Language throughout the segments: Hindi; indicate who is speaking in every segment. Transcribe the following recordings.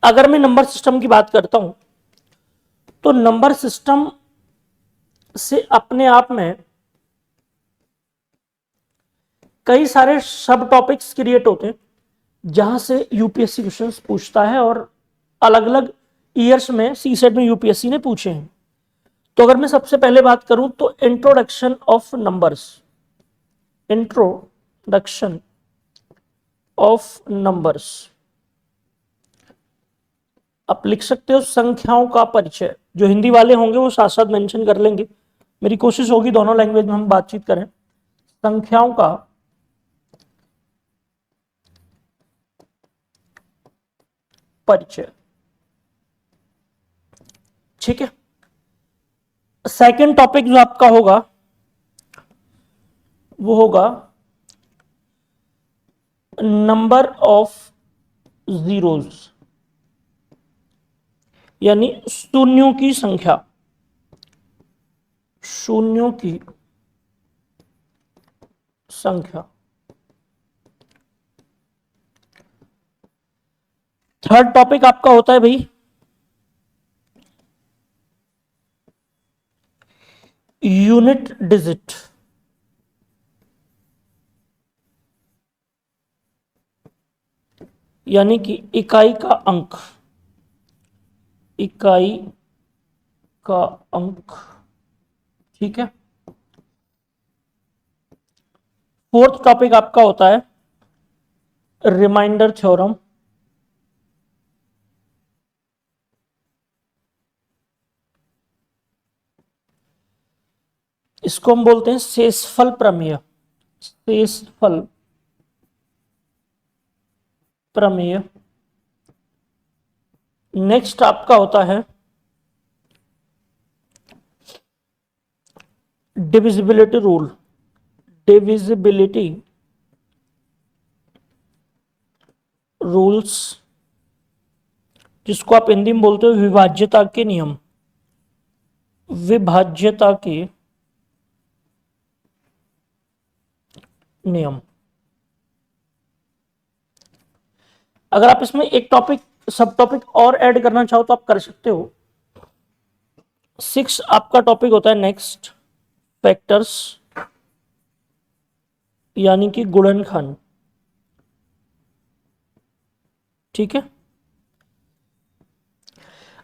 Speaker 1: अगर मैं नंबर सिस्टम की बात करता हूं तो नंबर सिस्टम से अपने आप में कई सारे सब टॉपिक्स क्रिएट होते हैं जहां से यूपीएससी क्वेश्चंस पूछता है और अलग अलग ईयर्स में सी सेट में यूपीएससी ने पूछे हैं। तो अगर मैं सबसे पहले बात करूं तो introduction of numbers, introduction of numbers, आप लिख सकते हो संख्याओं का परिचय। जो हिंदी वाले होंगे वो साथ साथ मेंशन कर लेंगे, मेरी कोशिश होगी दोनों लैंग्वेज में हम बातचीत करें। संख्याओं का परिचय, ठीक है। सेकंड टॉपिक जो आपका होगा वो होगा नंबर ऑफ जीरोज, यानी शून्यों की संख्या, शून्यों की संख्या। थर्ड टॉपिक आपका होता है भाई यूनिट डिजिट, यानी कि इकाई का अंक, इकाई का अंक, ठीक है। फोर्थ टॉपिक आपका होता है रिमाइंडर थ्योरम, इसको हम बोलते हैं शेषफल प्रमेय, शेषफल प्रमेय। नेक्स्ट आपका होता है डिविजिबिलिटी रूल, डिविजिबिलिटी रूल्स, जिसको आप हिंदी में बोलते हो विभाज्यता के नियम, विभाज्यता के नियम। अगर आप इसमें एक टॉपिक सब टॉपिक और ऐड करना चाहो तो आप कर सकते हो। 6 आपका टॉपिक होता है नेक्स्ट फैक्टर्स, यानी कि गुणनखंड, ठीक है।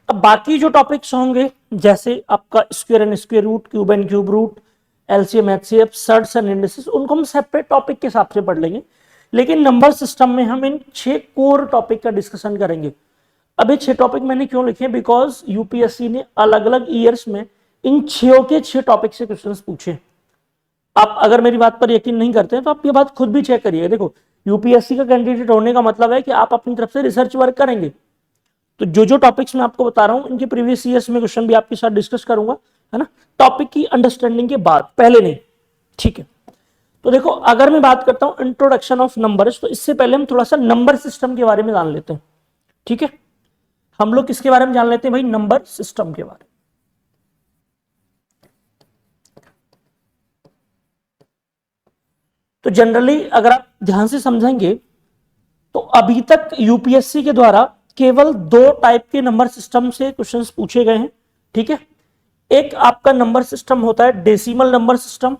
Speaker 1: अब बाकी जो टॉपिक्स होंगे जैसे आपका square and square root, cube and cube root, LCM HCF, surds and indices, उनको हम सेपरेट टॉपिक के हिसाब से पढ़ लेंगे। लेकिन नंबर सिस्टम में हम इन 6 कोर टॉपिक का डिस्कशन करेंगे। अब ये 6 टॉपिक मैंने क्यों लिखे, बिकॉज यूपीएससी ने अलग अलग ईयर्स में इन 6 के 6 टॉपिक से क्वेश्चंस पूछे। आप अगर मेरी बात पर यकीन नहीं करते हैं तो आप ये बात खुद भी चेक करिए। देखो, यूपीएससी का कैंडिडेट होने का मतलब है कि आप अपनी तरफ से रिसर्च वर्क करेंगे। तो जो जो टॉपिक्स मैं आपको बता रहा हूं इनके प्रीवियस ईयर्स में क्वेश्चन भी आपके साथ डिस्कस करूंगा, है ना, टॉपिक की अंडरस्टैंडिंग के बाद, पहले नहीं, ठीक है। तो देखो, अगर मैं बात करता हूं इंट्रोडक्शन ऑफ नंबर्स, तो इससे पहले हम थोड़ा सा नंबर सिस्टम के बारे में जान लेते हैं, ठीक है। हम लोग किसके बारे में जान लेते हैं भाई, नंबर सिस्टम के बारे में। तो जनरली अगर आप ध्यान से समझेंगे तो अभी तक यूपीएससी के द्वारा केवल 2 टाइप के नंबर सिस्टम से क्वेश्चंस पूछे गए हैं, ठीक है। एक आपका नंबर सिस्टम होता है डेसिमल नंबर सिस्टम,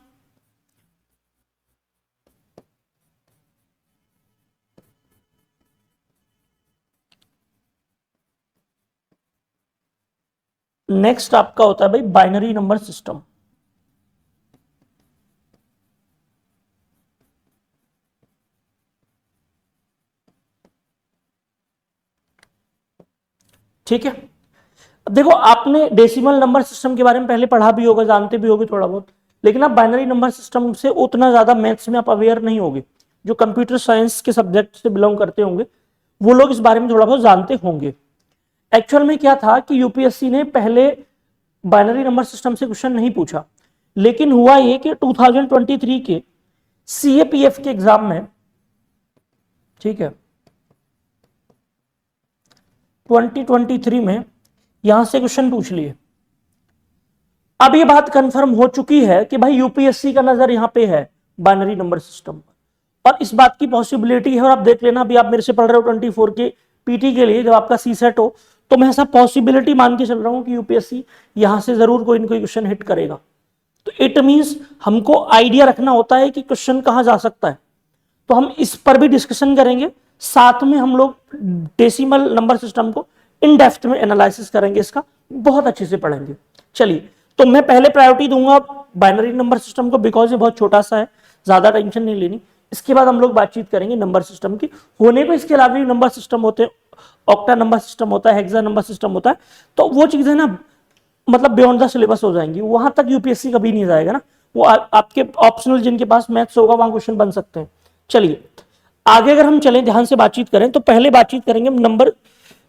Speaker 1: नेक्स्ट आपका होता है भाई बाइनरी नंबर सिस्टम, ठीक है। अब देखो, आपने डेसिमल नंबर सिस्टम के बारे में पहले पढ़ा भी होगा, जानते भी होगे थोड़ा बहुत, लेकिन आप बाइनरी नंबर सिस्टम से उतना ज्यादा मैथ्स में आप अवेयर नहीं होगे। जो कंप्यूटर साइंस के सब्जेक्ट से बिलोंग करते होंगे वो लोग इस बारे में थोड़ा बहुत जानते होंगे। एक्चुअल में क्या था कि यूपीएससी ने पहले बाइनरी नंबर सिस्टम से क्वेश्चन नहीं पूछा, लेकिन हुआ ये कि 2023 के सीएपीएफ के एग्जाम में, ठीक है, 2023 में यहां से क्वेश्चन पूछ लिए। अब ये बात कंफर्म हो चुकी है कि भाई यूपीएससी का नजर यहां पे है बाइनरी नंबर सिस्टम पर, और इस बात की पॉसिबिलिटी है, और आप देख लेना, अभी आप मेरे से पढ़ रहे हो 24 के पीटी के लिए जब आपका सी सेट हो, तो मैं ऐसा पॉसिबिलिटी मान के चल रहा हूं कि यूपीएससी यहां से जरूर कोई ना कोई क्वेश्चन हिट करेगा। तो इट मींस हमको आइडिया रखना होता है कि क्वेश्चन कहां जा सकता है, तो हम इस पर भी डिस्कशन करेंगे। साथ में हम लोग डेसिमल नंबर सिस्टम को इन डेप्थ में एनालिसिस करेंगे, इसका बहुत अच्छे से पढ़ेंगे। चलिए, तो मैं पहले प्रायोरिटी दूंगा बाइनरी नंबर सिस्टम को, बिकॉज ये बहुत छोटा सा है, ज्यादा टेंशन नहीं लेनी। इसके बाद हम लोग बातचीत करेंगे नंबर सिस्टम की। होने को इसके अलावा भी नंबर सिस्टम होते हैं, ऑक्टा नंबर सिस्टम होता है, हेक्सा नंबर सिस्टम होता है, तो वो चीजें ना मतलब बियॉन्ड द सिलेबस हो जाएंगी, वहां तक यूपीएससी कभी नहीं जाएगा ना, वो आपके ऑप्शनल जिनके पास मैथ्स होगा वहां क्वेश्चन बन सकते हैं। चलिए आगे अगर हम चलें, ध्यान से बातचीत करें, तो पहले बातचीत करेंगे नंबर,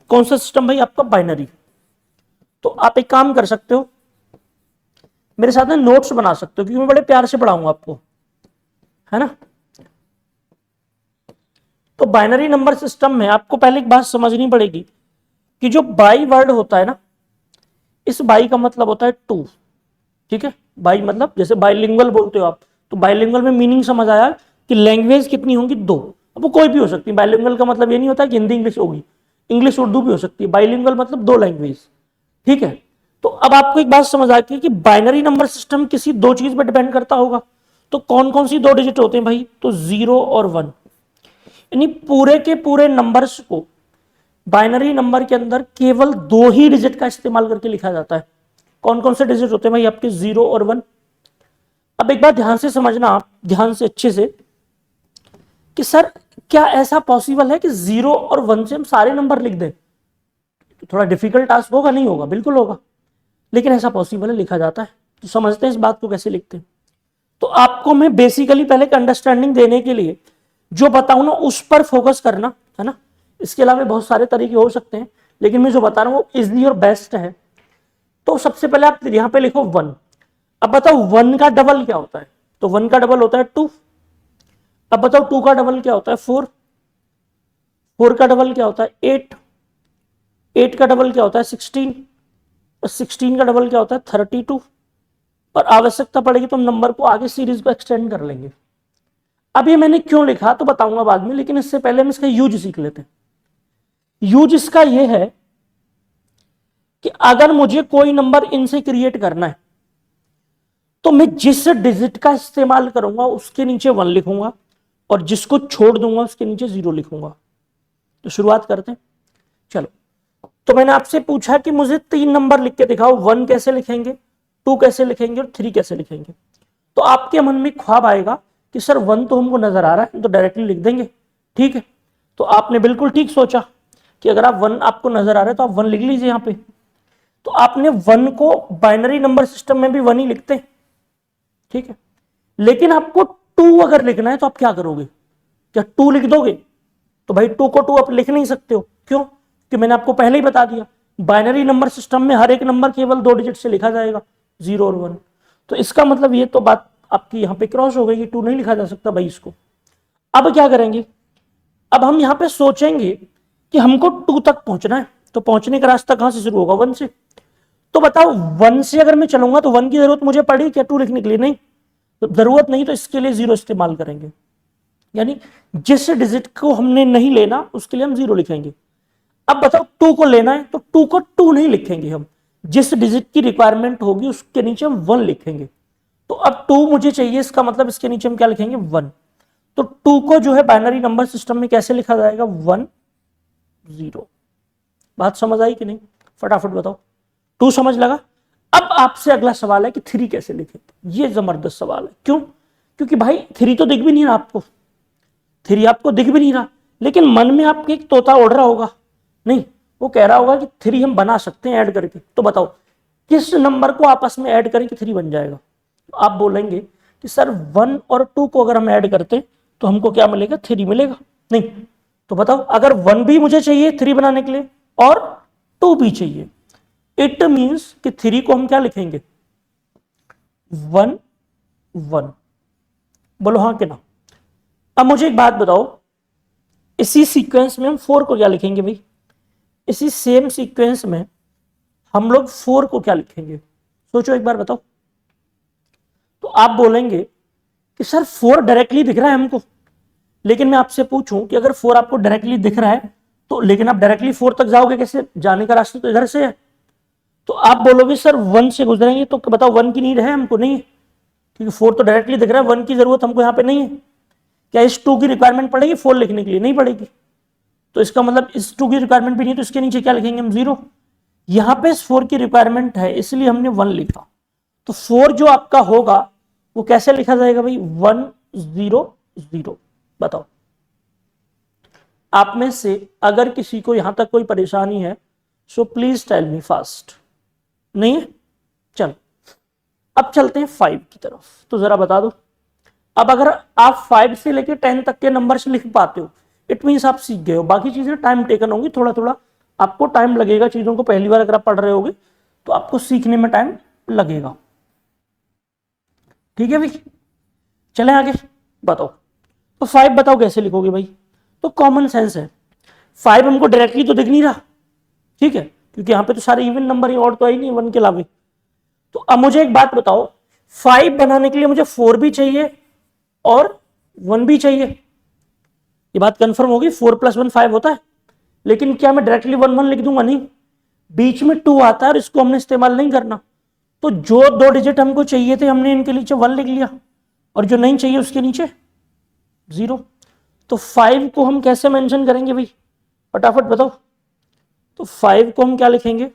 Speaker 1: कौन सा सिस्टम भाई आपका, बाइनरी। तो आप एक काम कर सकते हो, मेरे साथ में नोट्स बना सकते हो, क्योंकि मैं बड़े प्यार से पढ़ाऊंगा आपको, है ना। तो बाइनरी नंबर सिस्टम में आपको पहले एक बात समझनी पड़ेगी कि जो बाई वर्ड होता है ना, इस बाई का मतलब होता है टू, ठीक है। बाई मतलब जैसे बाइलिंगुअल बोलते हो आप, तो बाइलिंगुअल में मीनिंग समझ आया कि लैंग्वेज कितनी होंगी, दो। अब वो कोई भी हो सकती है, बाइलिंगुअल का मतलब ये नहीं होता कि हिंदी इंग्लिश होगी, इंग्लिश उर्दू भी हो सकती है। बाइलिंगुअल मतलब दो लैंग्वेज, ठीक है। तो अब आपको एक बात समझ आ गई कि बाइनरी नंबर सिस्टम किसी दो चीज पर डिपेंड करता होगा। तो कौन कौन सी दो डिजिट होते हैं भाई, तो 0 और 1, यानी पूरे के पूरे नंबर्स को बाइनरी नंबर के अंदर केवल दो ही डिजिट का इस्तेमाल करके लिखा जाता है। कौन कौन से डिजिट होते हैं भाई आपके, 0 और 1। अब एक बात ध्यान से समझना आप, ध्यान से अच्छे से, कि सर क्या ऐसा पॉसिबल है कि 0 और 1 से हम सारे नंबर लिख दें। तो थोड़ा डिफिकल्ट टास्क होगा, नहीं होगा, बिल्कुल होगा, लेकिन ऐसा पॉसिबल है, लिखा जाता है। तो समझते हैं इस बात को कैसे लिखते हैं। तो आपको मैं बेसिकली पहले एक अंडरस्टैंडिंग देने के लिए जो बताऊं ना, उस पर फोकस करना, है ना। इसके अलावा बहुत सारे तरीके हो सकते हैं, लेकिन मैं जो बता रहा हूं वो इजली और बेस्ट है। तो सबसे पहले आप यहां पे लिखो 1। अब बताओ 1 का डबल क्या होता है, तो 1 का डबल होता है 2। अब बताओ 2 का डबल क्या होता है, 4। 4 का डबल क्या होता है, 8। 8 का डबल क्या होता है, 16। और 16 का डबल क्या होता है, 32। और आवश्यकता पड़ेगी तो हम नंबर को आगे सीरीज को एक्सटेंड कर लेंगे। अब ये मैंने क्यों लिखा तो बताऊंगा बाद में, लेकिन इससे पहले हम इसका यूज सीख लेते हैं। यूज इसका ये है कि अगर मुझे कोई नंबर इनसे क्रिएट करना है, तो मैं जिस डिजिट का इस्तेमाल करूंगा उसके नीचे 1 लिखूंगा, और जिसको छोड़ दूंगा उसके नीचे 0 लिखूंगा। तो शुरुआत करते हैं, चलो। तो मैंने आपसे पूछा कि मुझे 3 नंबर लिख के दिखाओ, 1 कैसे लिखेंगे, 2 कैसे लिखेंगे और 3 कैसे लिखेंगे। तो आपके मन में ख्वाब आएगा कि सर 1 तो हमको नजर आ रहा है, तो डायरेक्टली लिख देंगे, ठीक है। तो आपने बिल्कुल ठीक सोचा कि अगर आप 1 आपको नजर आ रहा है तो आप 1 लिख लीजिए यहां पे। तो आपने 1 को बाइनरी नंबर सिस्टम में भी 1 ही लिखते हैं, ठीक है। लेकिन आपको 2 अगर लिखना है तो आप क्या करोगे, क्या 2 लिख दोगे, तो भाई 2 को 2 आप लिख नहीं सकते हो, क्यों, कि मैंने आपको पहले ही बता दिया, बाइनरी नंबर सिस्टम में हर एक नंबर केवल 2 डिजिट से लिखा जाएगा, 0 और 1। तो इसका मतलब ये तो बात आपकी यहां पे क्रॉस हो गई कि 2 नहीं लिखा जा सकता भाई इसको। अब क्या करेंगे, अब हम यहां पे सोचेंगे कि हमको 2 तक पहुंचना है, तो पहुंचने का रास्ता कहां से शुरू होगा, 1 से। तो बताओ 1 से अगर मैं चलूंगा तो 1 की जरूरत मुझे पड़ी क्या 2 लिखने के लिए, नहीं, तो जरूरत नहीं, तो इसके लिए 0 इस्तेमाल करेंगे। यानी जिस डिजिट को हमने नहीं लेना उसके लिए हम 0 लिखेंगे। अब बताओ 2 को लेना है, तो 2 को 2 नहीं लिखेंगे हम, जिस डिजिट की रिक्वायरमेंट होगी उसके नीचे हम 1 लिखेंगे। तो अब 2 मुझे चाहिए, इसका मतलब इसके नीचे हम क्या लिखेंगे, 1। तो 2 को जो है बाइनरी नंबर सिस्टम में कैसे लिखा जाएगा, 1 0। बात समझ आई कि नहीं, फटाफट बताओ, 2 समझ लगा। अब आपसे अगला सवाल है कि 3 कैसे लिखें। ये जबरदस्त सवाल है, क्यों, क्योंकि भाई 3 तो दिख भी नहीं रहा आपको, 3 आपको दिख भी नहीं रहा, लेकिन मन में आपके एक तोता उड़ रहा होगा, नहीं, वो कह रहा होगा कि 3 हम बना सकते हैं ऐड करके। तो बताओ किस नंबर को आपस में ऐड करें कि 3 बन जाएगा। तो आप बोलेंगे कि सर 1 और 2 को अगर हम ऐड करते हैं तो हमको क्या मिलेगा, 3 मिलेगा, नहीं। तो बताओ अगर 1 भी मुझे चाहिए 3 बनाने के लिए और 2 भी चाहिए, इट मींस कि 3 को हम क्या लिखेंगे, 1 1। बोलो हाँ कि ना। अब मुझे एक बात बताओ, इसी सीक्वेंस में हम 4 को क्या लिखेंगे भाई, इसी सेम सीक्वेंस में हम लोग 4 को क्या लिखेंगे, सोचो एक बार बताओ। तो आप बोलेंगे कि सर 4 डायरेक्टली दिख रहा है हमको, लेकिन मैं आपसे पूछूं कि अगर 4 आपको डायरेक्टली दिख रहा है तो लेकिन आप डायरेक्टली 4 तक जाओगे कैसे, जाने का रास्ता तो इधर से है। तो आप बोलोगे सर 1 से गुजरेंगे, तो बताओ 1 की नीड है हमको, नहीं है, क्योंकि 4 तो डायरेक्टली दिख रहा है, 1 की जरूरत हमको यहाँ पे नहीं है। क्या इस 2 की रिक्वायरमेंट पड़ेगी 4 लिखने के लिए, नहीं पड़ेगी। तो इसका मतलब इस 2 की रिक्वायरमेंट भी नहीं, तो इसके नीचे क्या लिखेंगे हम, 0। यहाँ पे इस 4 की रिक्वायरमेंट है इसलिए हमने 1 लिखा। तो 4 जो आपका होगा वो कैसे लिखा जाएगा भाई, 1 0 0। बताओ आप में से अगर किसी को यहां तक कोई परेशानी है so please tell me fast. नहीं है, चलो अब चलते हैं 5 की तरफ। तो जरा बता दो, अब अगर आप 5 से लेके 10 तक के नंबर्स लिख पाते हो इट मीन्स आप सीख गए हो। बाकी चीजें टाइम टेकन होंगी, थोड़ा थोड़ा आपको टाइम लगेगा चीजों को, पहली बार अगर आप पढ़ रहे होगे तो आपको सीखने में टाइम लगेगा। ठीक है भाई, चले आगे, बताओ। तो 5 बताओ कैसे लिखोगे भाई, तो कॉमन सेंस है। 5 हमको डायरेक्टली तो दिख नहीं रहा, ठीक है, क्योंकि यहां पे तो सारे इवन नंबर ही, और तो आई नहीं 1 के अलावे। तो अब मुझे एक बात बताओ, 5 बनाने के लिए मुझे 4 भी चाहिए और 1 भी चाहिए, ये बात कंफर्म होगी। 4 + 1 5 होता है, लेकिन क्या मैं डायरेक्टली 1 1 लिख दूंगा, नहीं, बीच में 2 आता है और इसको हमने इस्तेमाल नहीं करना। तो जो 2 डिजिट हमको चाहिए थे हमने इनके नीचे 1 लिख लिया, और जो नहीं चाहिए उसके नीचे 0। तो 5 को हम कैसे मेंशन करेंगे भाई, फटाफट बताओ। तो 5 को हम क्या लिखेंगे,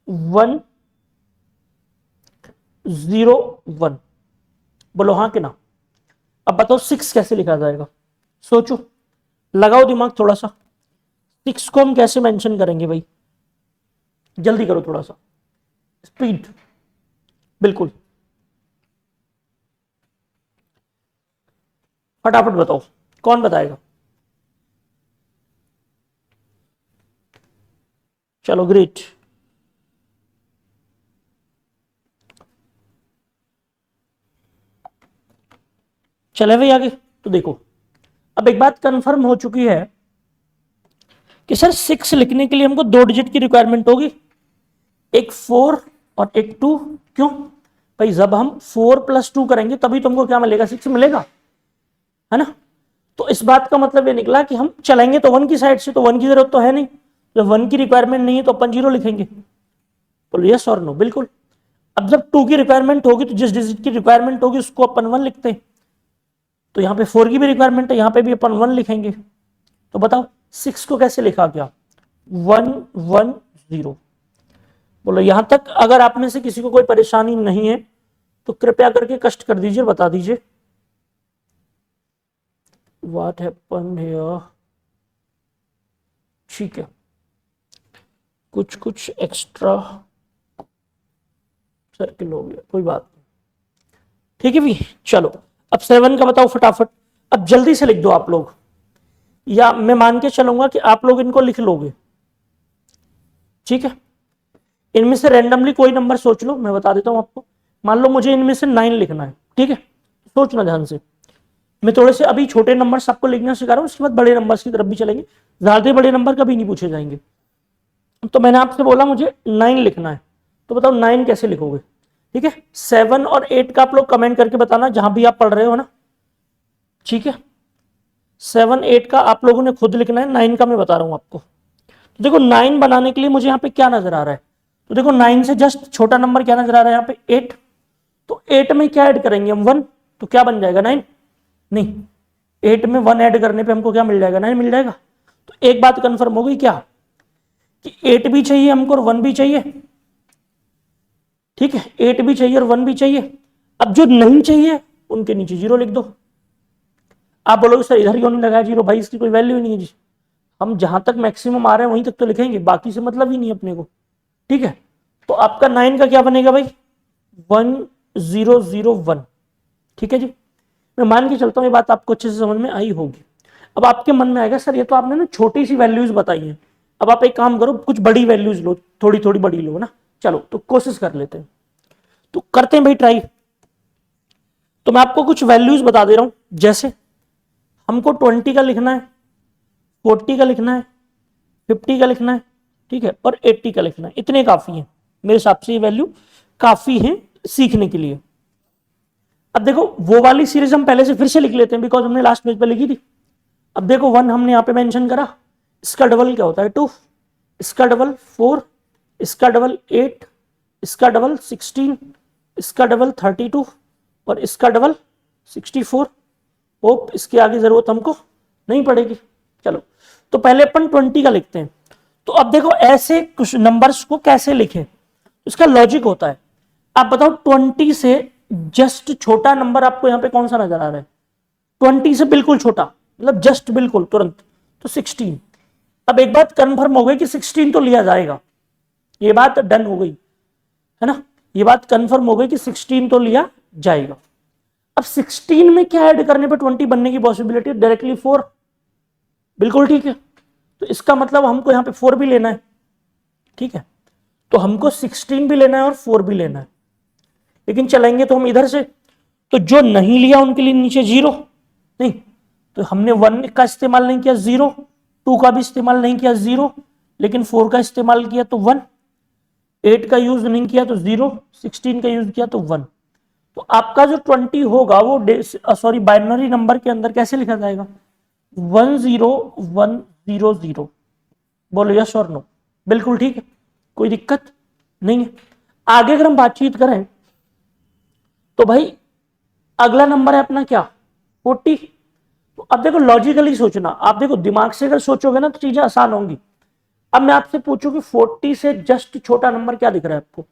Speaker 1: 1 0 1। बोलो हाँ कि ना। अब बताओ 6 कैसे लिखा जाएगा, सोचो, लगाओ दिमाग थोड़ा सा। 6 को हम कैसे मेंशन करेंगे भाई, जल्दी करो थोड़ा सा, स्पीड, बिल्कुल फटाफट बताओ, कौन बताएगा। चलो ग्रेट, चले भाई आगे। तो देखो अब एक बात कंफर्म हो चुकी है कि सर 6 लिखने के लिए हमको 2 डिजिट की रिक्वायरमेंट होगी, एक 4 और एक 2। क्यों भाई, जब हम 4 + 2 करेंगे तभी तुमको क्या मिलेगा, 6 मिलेगा, है ना। तो इस बात का मतलब ये निकला कि हम चलेंगे तो 1 की साइड से, तो 1 की जरूरत तो है नहीं, जब 1 की रिक्वायरमेंट नहीं है तो अपन 0 लिखेंगे। बोलो यस और नो, बिल्कुल। अब जब 2 की रिक्वायरमेंट होगी तो जिस डिजिट की रिक्वायरमेंट होगी उसको अपन 1 लिखते हैं। तो यहाँ पे 4 की भी रिक्वायरमेंट है, यहाँ पे भी अपन 1 लिखेंगे। तो बताओ 6 को कैसे लिखा गया, 1 1 0। बोलो यहां तक अगर आप में से किसी को कोई परेशानी नहीं है तो कृपया करके कष्ट कर दीजिए, बता दीजिए व्हाट हैपेंड हियर। ठीक है, कुछ एक्स्ट्रा सर्किल हो गया, कोई बात नहीं, ठीक है भी। चलो अब 7 का बताओ फटाफट, अब जल्दी से लिख दो आप लोग, या मैं मान के चलूंगा कि आप लोग इनको लिख लोगे, ठीक है। इनमें से रैंडमली कोई नंबर सोच लो, मैं बता देता हूं आपको। मान लो मुझे इनमें से 9 लिखना है, ठीक है, सोचना ध्यान से। मैं थोड़े से अभी छोटे नंबर सबको लिखना सिखा रहा हूं, उसके बाद बड़े नंबर्स की तरफ भी चलेंगे, ज्यादा बड़े नंबर कभी नहीं पूछे जाएंगे। तो मैंने आपसे बोला मुझे 9 लिखना है, तो बताओ 9 कैसे लिखोगे, ठीक है। 7 और 8 का आप लोग कमेंट करके बताना जहां भी आप पढ़ रहे हो ना, ठीक है। 7 8 का आप लोगों ने खुद लिखना है, 9 का मैं बता रहा हूं आपको। तो देखो 9 बनाने के लिए मुझे यहाँ पे क्या नजर आ रहा है, तो देखो 9 से जस्ट छोटा नंबर क्या नजर आ रहा है यहाँ पे, 8। तो 8 में क्या ऐड करेंगे हम, 1, तो क्या बन जाएगा 9, नहीं, 8 में 1 ऐड करने पे हमको क्या मिल जाएगा, 9 मिल जाएगा। तो एक बात कंफर्म हो गई क्या, कि 8 भी चाहिए हमको और 1 भी चाहिए, ठीक है, 8 भी चाहिए और 1 भी चाहिए। अब जो नहीं चाहिए उनके नीचे 0 लिख दो। आप बोलोगे सर इधर क्यों नहीं लगाया 0, भाई इसकी कोई वैल्यू ही नहीं है जी, हम जहां तक मैक्सिमम आ रहे हैं वहीं तक तो लिखेंगे, बाकी से मतलब ही नहीं अपने को, ठीक है। तो आपका 9 का क्या बनेगा भाई, 1 0 0 1, ठीक है जी। मैं मान के चलता हूँ ये बात आपको अच्छे से समझ में आई होगी। अब आपके मन में आएगा सर ये तो आपने ना छोटी सी वैल्यूज बताई हैं, अब आप एक काम करो कुछ बड़ी वैल्यूज लो, थोड़ी थोड़ी बड़ी लो ना। चलो तो कोशिश कर लेते हैं, तो करते हैं भाई ट्राई। तो मैं आपको कुछ वैल्यूज बता दे रहा हूं, जैसे हमको 20 का लिखना है, 40 का लिखना है, 50 का लिखना है, ठीक है, और 80 का लिखना है, इतने काफी हैं मेरे हिसाब से, ये वैल्यू काफी है सीखने के लिए। अब देखो वो वाली सीरीज हम पहले से फिर से लिख लेते हैं, बिकॉज हमने लास्ट पेज पे लिखी थी। अब देखो 1 हमने यहाँ पे मेंशन करा, इसका डबल क्या होता है 2, इसका डबल 4, इसका डबल 8, इसका डबल 16, इसका डबल 32 और इसका डबल 64। होप इसके आगे जरूरत हमको नहीं पड़ेगी। चलो तो पहले अपन 20 का लिखते हैं। तो अब देखो ऐसे कुछ नंबर्स को कैसे लिखें, इसका लॉजिक होता है। आप बताओ 20 से जस्ट छोटा नंबर आपको यहां पे कौन सा नजर आ रहा है? 20 से बिल्कुल छोटा, मतलब जस्ट बिल्कुल तुरंत, तो 16। अब एक बात कंफर्म हो गई कि 16 तो लिया जाएगा, ये बात डन हो गई है ना, ये बात कंफर्म हो गई कि 16 तो लिया जाएगा। अब 16 में क्या ऐड करने पे 20 बनने की पॉसिबिलिटी? डायरेक्टली 4। बिल्कुल ठीक है, तो इसका मतलब हमको यहां पे 4 भी लेना है। ठीक है, तो हमको 16 भी लेना है और 4 भी लेना है, लेकिन चलेंगे तो हम इधर से, तो जो नहीं लिया उनके लिए नीचे 0 नहीं, तो हमने 1 का इस्तेमाल नहीं किया 0, 2 का भी इस्तेमाल नहीं किया 0, लेकिन 4 का इस्तेमाल किया तो 1, 8 का यूज नहीं किया तो 0, 16 का यूज किया तो 1। तो आपका जो 20 होगा वो सॉरी बाइनरी नंबर के अंदर कैसे लिखा जाएगा? 10100। बोलो यस और नो? बिल्कुल ठीक है, कोई दिक्कत नहीं है। आगे अगर हम बातचीत करें तो भाई अगला नंबर है अपना क्या? 40। तो अब देखो लॉजिकली सोचना, आप देखो दिमाग से अगर सोचोगे ना तो चीजें आसान होंगी। अब मैं आपसे पूछूं कि 40 से जस्ट छोटा नंबर क्या दिख रहा है आपको?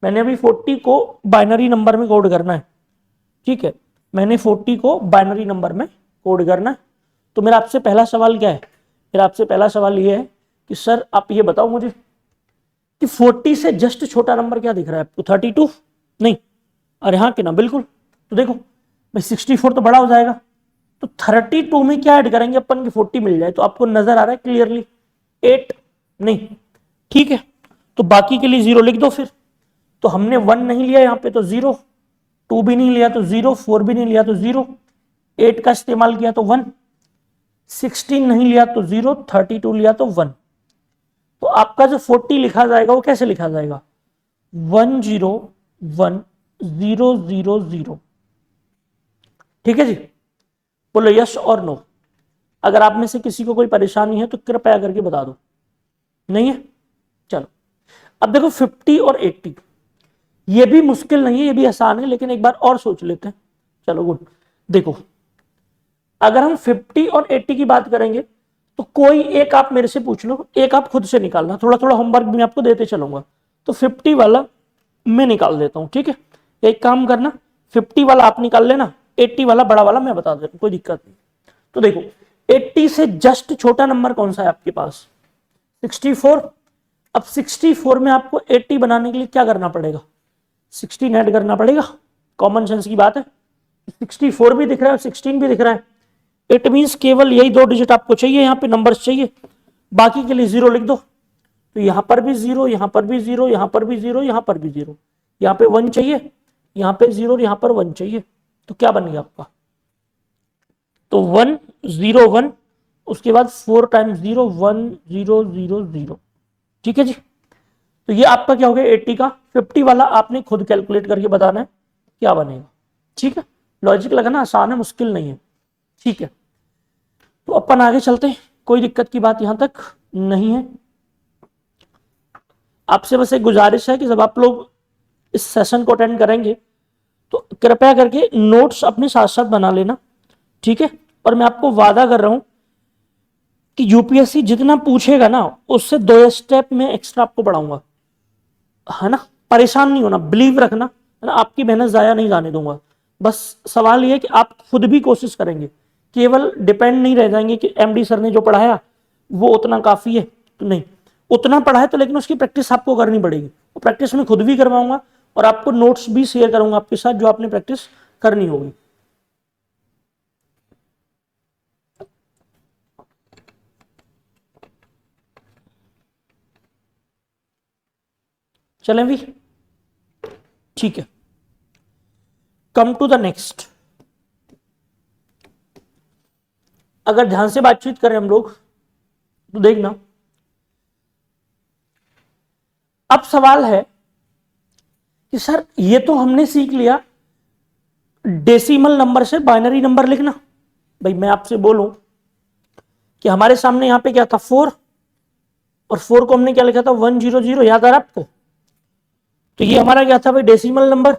Speaker 1: मैंने अभी 40 को बाइनरी नंबर में कोड करना है। ठीक है, मैंने 40 को बाइनरी नंबर में कोड करना है। तो मेरा आपसे पहला सवाल क्या है? मेरा आपसे पहला सवाल ये है कि सर आप ये बताओ मुझे कि 40 से जस्ट छोटा नंबर क्या दिख रहा है आपको? 32 नहीं, अरे हाँ कि ना, बिल्कुल। तो देखो भाई 64 तो बड़ा हो जाएगा, तो 32 में क्या ऐड करेंगे अपन की 40 मिल जाए? तो आपको नजर आ रहा है क्लियरली 8 नहीं, ठीक है, तो बाकी के लिए 0 लिख दो फिर। तो हमने 1 नहीं लिया यहाँ पे तो 0, 2 भी नहीं लिया तो 0, 4 भी नहीं लिया तो 0, 8 का इस्तेमाल किया तो 1, 16 नहीं लिया तो 0, 32 लिया तो 1। तो आपका जो 40 लिखा जाएगा वो कैसे लिखा जाएगा? 101000। ठीक है जी, बोलो यस और नो? अगर आप में से किसी को कोई परेशानी है तो कृपया करके बता दो। नहीं है? चलो अब देखो 50 और 80, ये भी मुश्किल नहीं है, ये भी आसान है, लेकिन एक बार और सोच लेते हैं। चलो गुड, देखो अगर हम 50 और 80 की बात करेंगे तो कोई एक आप मेरे से पूछ लो, एक आप खुद से निकालना, थोड़ा थोड़ा होमवर्क भी मैं आपको देते चलूंगा। तो 50 वाला मैं निकाल देता हूं, ठीक है? एक काम करना, 50 वाला आप निकाल लेना, 80 वाला बड़ा वाला मैं बता देता हूं, कोई दिक्कत नहीं। तो देखो 80 से जस्ट छोटा नंबर कौन सा है आपके पास? 64। अब 64 में आपको 80 बनाने के लिए क्या करना पड़ेगा? 16 ऐड करना पड़ेगा, कॉमन सेंस की बात है। 64 भी दिख रहा है और 16 भी दिख रहा है, इट मींस केवल यही 2 डिजिट आपको चाहिए, यहाँ पे नंबर्स चाहिए, बाकी के लिए 0 लिख दो। तो यहां पर भी 0, यहां पर भी 0, यहां पर भी 0, यहां पर भी 0, यहां पे 1 चाहिए, यहां पे 0, यहां पर 1 चाहिए। तो क्या बन गया आपका? तो 1 0 1, उसके बाद 4 टाइम्स 0, 1 0 0 0। ठीक है जी, तो ये आपका क्या हो गया 80 का। 50 वाला आपने खुद कैलकुलेट करके बताना है क्या बनेगा। ठीक है, लॉजिक लगाना आसान है, मुश्किल नहीं है। ठीक है, तो अपन आगे चलते हैं, कोई दिक्कत की बात यहां तक नहीं है। आपसे बस एक गुजारिश है कि जब आप लोग इस सेशन को अटेंड करेंगे तो कृपया करके नोट्स अपने साथ साथ बना लेना, ठीक है? और मैं आपको वादा कर रहा हूं कि यूपीएससी जितना पूछेगा ना उससे 2 स्टेप में एक्स्ट्रा आपको पढ़ाऊंगा, है ना? परेशान नहीं होना, बिलीव रखना, है ना? आपकी मेहनत जाया नहीं जाने दूंगा। बस सवाल यह है कि आप खुद भी कोशिश करेंगे, केवल डिपेंड नहीं रह जाएंगे कि एमडी सर ने जो पढ़ाया वो उतना काफी है। तो नहीं, उतना पढ़ा है तो लेकिन उसकी प्रैक्टिस आपको करनी पड़ेगी, और प्रैक्टिस मैं खुद भी करवाऊंगा और आपको नोट्स भी शेयर करूंगा आपके साथ जो आपने प्रैक्टिस करनी होगी। चलें भी, ठीक है, कम टू द नेक्स्ट। अगर ध्यान से बातचीत करें हम लोग तो देखना, अब सवाल है कि सर ये तो हमने सीख लिया डेसिमल नंबर से बाइनरी नंबर लिखना। भाई मैं आपसे बोलूं कि हमारे सामने यहां पे क्या था 4, और 4 को हमने क्या लिखा था 100, याद आ रहा है आपको? तो ये हमारा क्या था भाई, डेसिमल नंबर।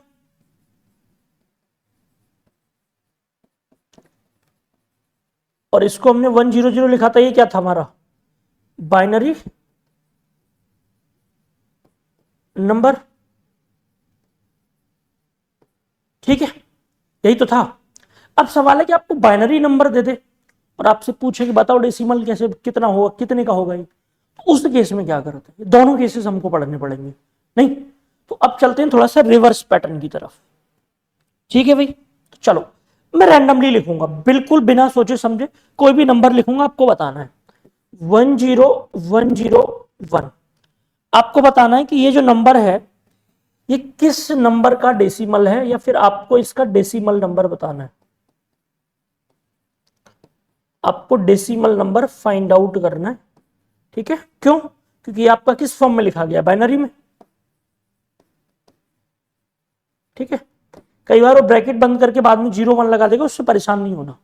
Speaker 1: और इसको हमने 100 लिखा था, ये क्या था हमारा, बाइनरी नंबर। ठीक है, यही तो था। अब सवाल है कि आपको बाइनरी नंबर दे दे और आपसे पूछे कि बताओ डेसिमल कैसे, कितना होगा, कितने का होगा ये, तो उस केस में क्या करते हैं? दोनों केसेस हमको पढ़ने पड़ेंगे। नहीं तो अब चलते हैं थोड़ा सा रिवर्स पैटर्न की तरफ। ठीक है भाई, तो चलो मैं रैंडमली लिखूंगा, बिल्कुल बिना सोचे समझे कोई भी नंबर लिखूंगा, आपको बताना है 10101। आपको बताना है कि ये जो नंबर है ये किस नंबर का डेसिमल है, या फिर आपको इसका डेसिमल नंबर बताना है। आपको डेसिमल नंबर फाइंड आउट करना है। ठीक है, क्यों? क्योंकि आपका किस फॉर्म में लिखा गया, बाइनरी में। ठीक है, कई बार वो ब्रैकेट बंद करके बाद में 0 1 लगा देगा, उससे परेशान नहीं होना।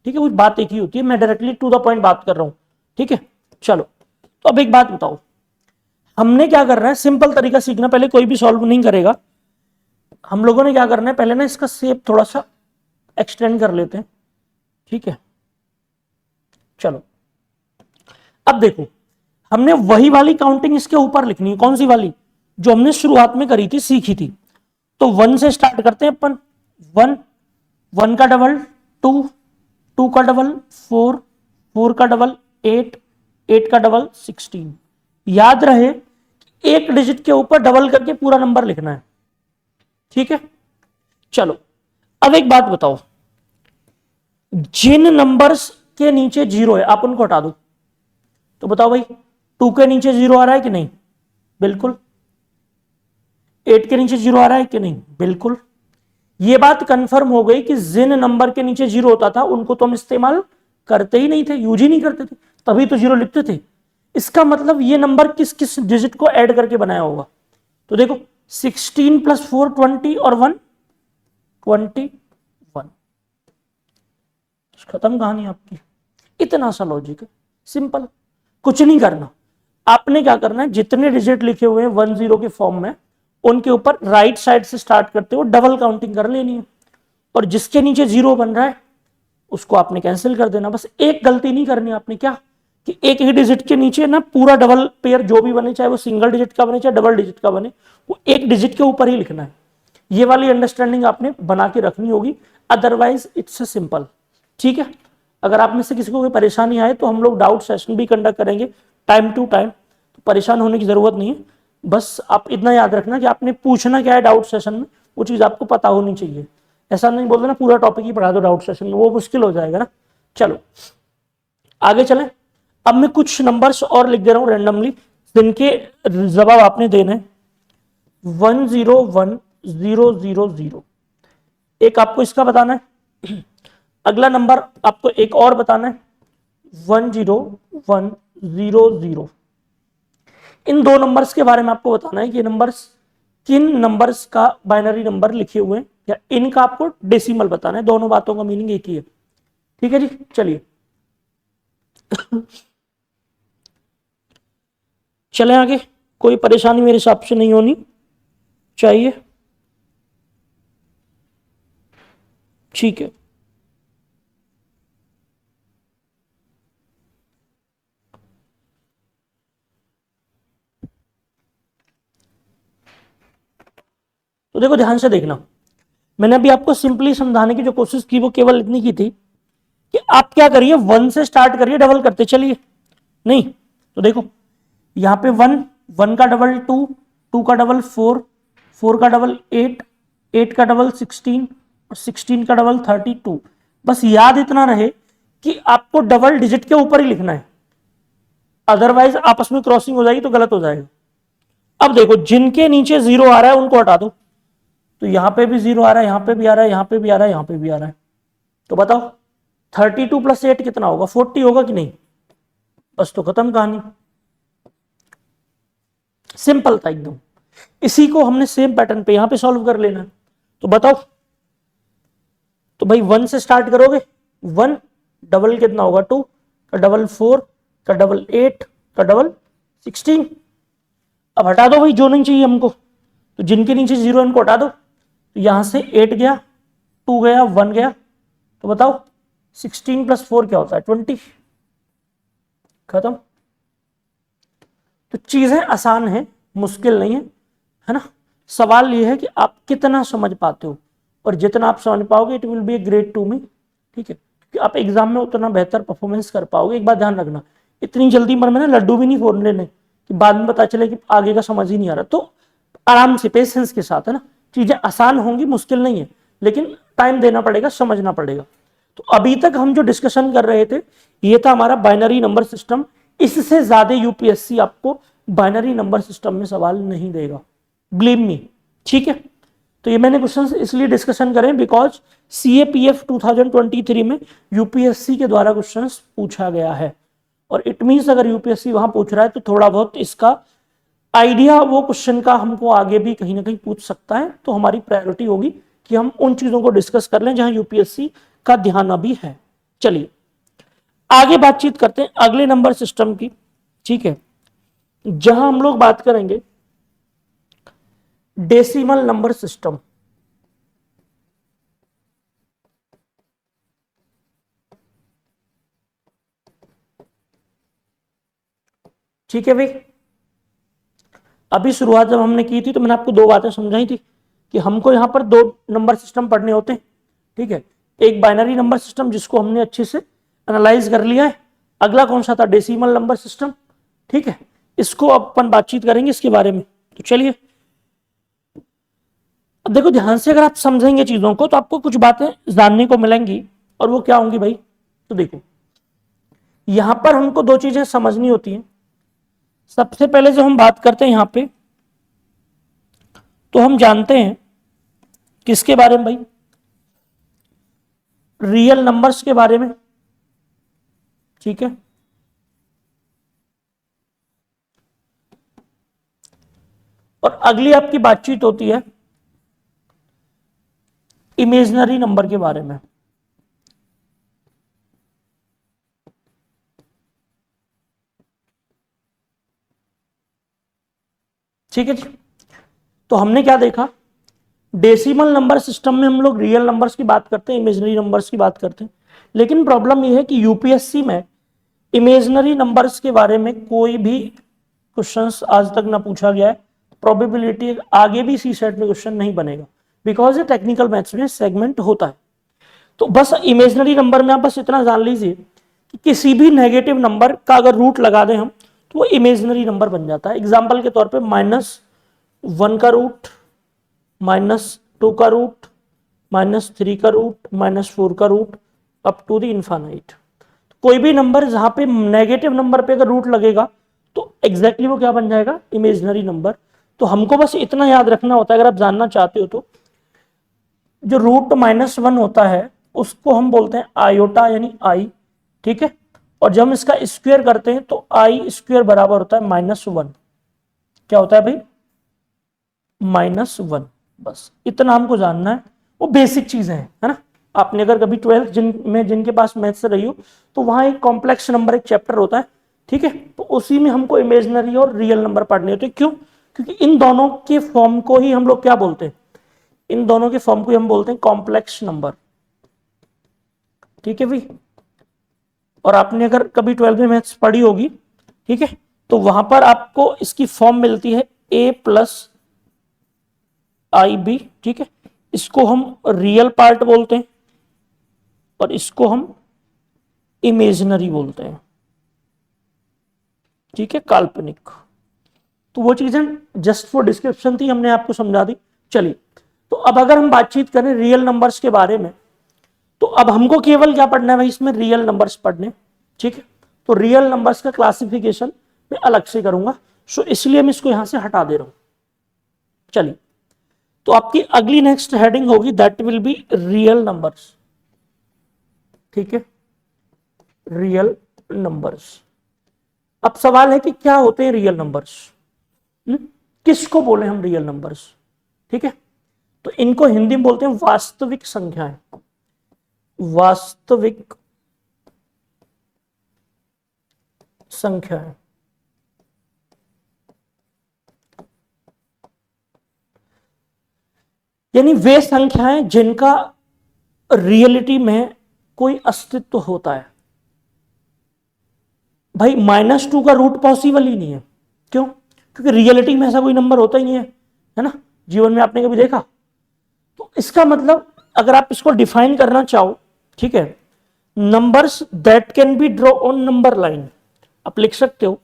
Speaker 1: ठीक है, वो बात एक ही होती है, मैं डायरेक्टली टू द पॉइंट बात कर रहा हूं। ठीक है, चलो तो अब एक बात बताओ, हमने क्या करना है, सिंपल तरीका सीखना, पहले कोई भी सॉल्व नहीं करेगा। हम लोगों ने क्या करना है, पहले ना इसका शेप थोड़ा सा एक्सटेंड कर लेते हैं। ठीक है, चलो अब देखो, हमने वही वाली काउंटिंग इसके ऊपर लिखनी है। कौन सी वाली? जो हमने शुरुआत में करी थी, सीखी थी। तो 1 से स्टार्ट करते हैं अपन। 1, 1 का डबल 2, 2 का डबल 4, 4 का डबल 8, 8 का डबल 16। याद रहे एक डिजिट के ऊपर डबल करके पूरा नंबर लिखना है। ठीक है, चलो अब एक बात बताओ, जिन नंबर्स के नीचे 0 है आप उनको हटा दो। तो बताओ भाई, 2 के नीचे 0 आ रहा है कि नहीं? बिल्कुल। 8 के नीचे 0 आ रहा है कि नहीं? बिल्कुल। ये बात कंफर्म हो गई कि जिन नंबर के नीचे 0 होता था उनको तो हम इस्तेमाल करते ही नहीं थे, यूज ही नहीं करते थे, तभी तो 0 लिखते थे। इसका मतलब ये नंबर किस किस डिजिट को ऐड करके बनाया होगा? तो देखो 16 + 4 20 और 1 21। खत्म कहानी आपकी। इतना सा लॉजिक है, सिंपल, कुछ नहीं करना। आपने क्या करना है, जितने डिजिट लिखे हुए हैं 10 के फॉर्म में, उनके ऊपर राइट साइड से स्टार्ट करते हुए डबल काउंटिंग कर लेनी है, और जिसके नीचे 0 बन रहा है उसको आपने कैंसिल कर देना। बस एक गलती नहीं करनी आपने, क्या कि एक ही डिजिट के नीचे ना पूरा डबल पेयर जो भी बने, चाहे वो सिंगल डिजिट का बने चाहे डबल डिजिट का बने, वो एक डिजिट के ऊपर ही लिखना है। ये वाली अंडरस्टैंडिंग आपने बना के रखनी होगी, अदरवाइज इट्स सिंपल। ठीक है, अगर आप में से किसी को कोई परेशानी आए तो हम लोग डाउट सेशन भी कंडक्ट करेंगे टाइम टू टाइम, तो परेशान होने की जरूरत नहीं है। बस आप इतना याद रखना कि आपने पूछना क्या है डाउट सेशन में, वो चीज आपको पता होनी चाहिए। ऐसा नहीं बोलते ना पूरा टॉपिक ही पढ़ा दो डाउट सेशन में, वो मुश्किल हो जाएगा ना। चलो आगे चलें। अब मैं कुछ नंबर्स और लिख दे रहा हूं रैंडमली, जिनके जवाब आपने देने 101000। एक आपको इसका बताना है, अगला नंबर आपको एक और बताना है 10100। इन दो नंबर्स के बारे में आपको बताना है कि नंबर्स किन नंबर्स का बाइनरी नंबर लिखे हुए हैं, या इनका आपको डेसिमल बताना है। दोनों बातों का मीनिंग एक ही है। ठीक है जी, चलिए चलें आगे। कोई परेशानी मेरे हिसाब से नहीं होनी चाहिए। ठीक है, तो देखो ध्यान से देखना, मैंने अभी आपको सिंपली समझाने की जो कोशिश की वो केवल इतनी की थी कि आप क्या करिए, 1 से स्टार्ट करिए, डबल करते चलिए। नहीं तो देखो यहां पे 1, 1 का डबल 2, 2 का डबल 4, 4 का डबल 8, 8 का डबल 16 और 16 का डबल 32। बस याद इतना रहे कि आपको डबल डिजिट के ऊपर ही लिखना है, अदरवाइज आपस में क्रॉसिंग हो जाएगी तो गलत हो जाएगा। अब देखो जिनके नीचे 0 आ रहा है उनको हटा दो। तो यहां पे भी 0 आ रहा है, यहां पे भी आ रहा है, यहां पे भी आ रहा है, यहां पे भी आ रहा है। तो बताओ 32 + 8 कितना होगा? 40 होगा कि नहीं? बस तो खत्म कहानी, सिंपल था एकदम। इसी को हमने सेम पैटर्न पे यहां पे सॉल्व कर लेना। तो बताओ, तो भाई 1 से स्टार्ट करोगे, 1 डबल कितना होगा? 2 का डबल 4 का डबल 8 का डबल 16। अब हटा दो भाई जो नहीं चाहिए हमको, तो जिनके नीचे 0 इनको हटा दो, तो यहां से 8 गया, 2 गया, 1 गया, तो बताओ 16 + 4 क्या होता है? 20। खत्म। तो चीजें आसान है, मुश्किल नहीं है, है ना। सवाल ये है कि आप कितना समझ पाते हो, और जितना आप समझ पाओगे it will be a great to me. ठीक है, क्योंकि आप एग्जाम में उतना बेहतर परफॉर्मेंस कर पाओगे। एक बात ध्यान रखना, इतनी जल्दी मन में ना लड्डू भी नहीं फोड़ने लेने कि बाद में पता चले कि आगे का समझ ही नहीं आ रहा। तो आराम से, पेशेंस के साथ, है ना। चीजें आसान होंगी, मुश्किल नहीं है, लेकिन टाइम देना पड़ेगा, समझना पड़ेगा। तो अभी तक हम जो डिस्कशन कर रहे थे, ये था हमारा बाइनरी नंबर सिस्टम। इससे ज्यादा यूपीएससी आपको बाइनरी नंबर सिस्टम में सवाल नहीं देगा, बिलीव मी। ठीक है, तो ये मैंने क्वेश्चन इसलिए डिस्कशन करें बिकॉज सीएपीएफ 2023 में यूपीएससी के द्वारा क्वेश्चन पूछा गया है, और इट मीन्स अगर यूपीएससी वहां पूछ रहा है तो थोड़ा बहुत इसका आइडिया वो क्वेश्चन का हमको आगे भी कहीं ना कहीं पूछ सकता है। तो हमारी प्रायोरिटी होगी कि हम उन चीजों को डिस्कस कर लें जहां यूपीएससी का ध्यान अभी है। चलिए आगे बातचीत करते हैं अगले नंबर सिस्टम की। ठीक है, जहां हम लोग बात करेंगे डेसिमल नंबर सिस्टम। ठीक है भाई, अभी शुरुआत जब हमने की थी तो मैंने आपको दो बातें समझाई थी कि हमको यहां पर दो नंबर सिस्टम पढ़ने होते हैं। ठीक है, एक बाइनरी नंबर सिस्टम जिसको हमने अच्छे से एनालाइज कर लिया है, अगला कौन सा था? Decimal number system. ठीक है, इसको अपन बातचीत करेंगे इसके बारे में। तो चलिए, अब देखो ध्यान से, अगर आप समझेंगे चीजों को तो आपको कुछ बातें जानने को मिलेंगी, और वो क्या होंगी भाई? तो देखो, यहां पर हमको दो चीजें समझनी होती हैं। सबसे पहले जो हम बात करते हैं यहां पे, तो हम जानते हैं किसके बारे में भाई? रियल नंबर्स के बारे में। ठीक है, और अगली आपकी बातचीत होती है इमेजिनरी नंबर के बारे में। ठीक है जी, तो हमने क्या देखा? डेसिमल नंबर सिस्टम में हम लोग रियल नंबर्स की बात करते हैं, इमेजिनरी नंबर्स की बात करते हैं, लेकिन प्रॉब्लम यह है कि यूपीएससी में इमेजिनरी नंबर्स के बारे में कोई भी क्वेश्चंस आज तक ना पूछा गया है। प्रोबेबिलिटी आगे भी सी सेट में क्वेश्चन नहीं बनेगा, बिकॉज ये टेक्निकल मैथ्स में सेगमेंट होता है। तो बस इमेजिनरी नंबर में आप बस इतना जान लीजिए कि किसी भी नेगेटिव नंबर का अगर रूट लगा दें हम, तो वो इमेजिनरी नंबर बन जाता है। एग्जाम्पल के तौर पे -1 का रूट, -2 का रूट, -3 का रूट, -4 का root, up to the infinite. कोई भी नंबर जहां पे नेगेटिव नंबर पे अगर रूट लगेगा तो एग्जैक्टली वो क्या बन जाएगा? Imaginary number. तो हमको बस इतना याद रखना होता है, अगर आप जानना चाहते हो तो, जो रूट -1 होता है उसको हम बोलते हैं आयोटा, यानी आई। ठीक है, और जब हम इसका स्क्वायर करते हैं तो आई स्क्वायर बराबर होता है -1। क्या होता है भाई? -1। बस इतना हमको जानना है, वो बेसिक चीजें हैं, है ना। आपने अगर कभी 12th जिनके पास मैथ्स रही हो, तो वहां एक कॉम्प्लेक्स नंबर एक चैप्टर होता है। ठीक है, तो उसी में हमको इमेजिनरी और रियल नंबर पढ़ने होते हैं। क्यों? क्योंकि इन दोनों के फॉर्म को ही हम लोग क्या बोलते हैं? इन दोनों के फॉर्म को हम बोलते हैं कॉम्प्लेक्स नंबर। ठीक है भाई, और आपने अगर कभी 12th में मैथ्स पढ़ी होगी, ठीक है, तो वहां पर आपको इसकी फॉर्म मिलती है a+ib। ठीक है, इसको हम रियल पार्ट बोलते हैं और इसको हम इमेजिनरी बोलते हैं। ठीक है, काल्पनिक। तो वो चीजें जस्ट फॉर डिस्क्रिप्शन थी, हमने आपको समझा दी। चलिए, तो अब अगर हम बातचीत करें रियल नंबर्स के बारे में, तो अब हमको केवल क्या पढ़ना है भाई? इसमें रियल नंबर्स पढ़ने। ठीक है, तो रियल नंबर्स का क्लासिफिकेशन मैं अलग से करूंगा, सो इसलिए मैं इसको यहां से हटा दे रहा हूं। चलिए, तो आपकी अगली नेक्स्ट हेडिंग होगी that will be real numbers. ठीक है, रियल नंबर्स। अब सवाल है कि क्या होते हैं रियल नंबर्स? किसको बोले हम रियल नंबर्स? ठीक है, तो इनको हिंदी में बोलते हैं वास्तविक संख्याएं। वास्तविक संख्याएं। यानी वे संख्याएं जिनका रियलिटी में कोई अस्तित्व होता है। भाई -2 का रूट पॉसिबल ही नहीं है। क्यों? क्योंकि रियलिटी में ऐसा कोई नंबर होता ही नहीं है ना, जीवन में आपने कभी देखा? तो इसका मतलब अगर आप इसको डिफाइन करना चाहो, ठीक है, numbers that can be draw on number line, आप लिख सकते हो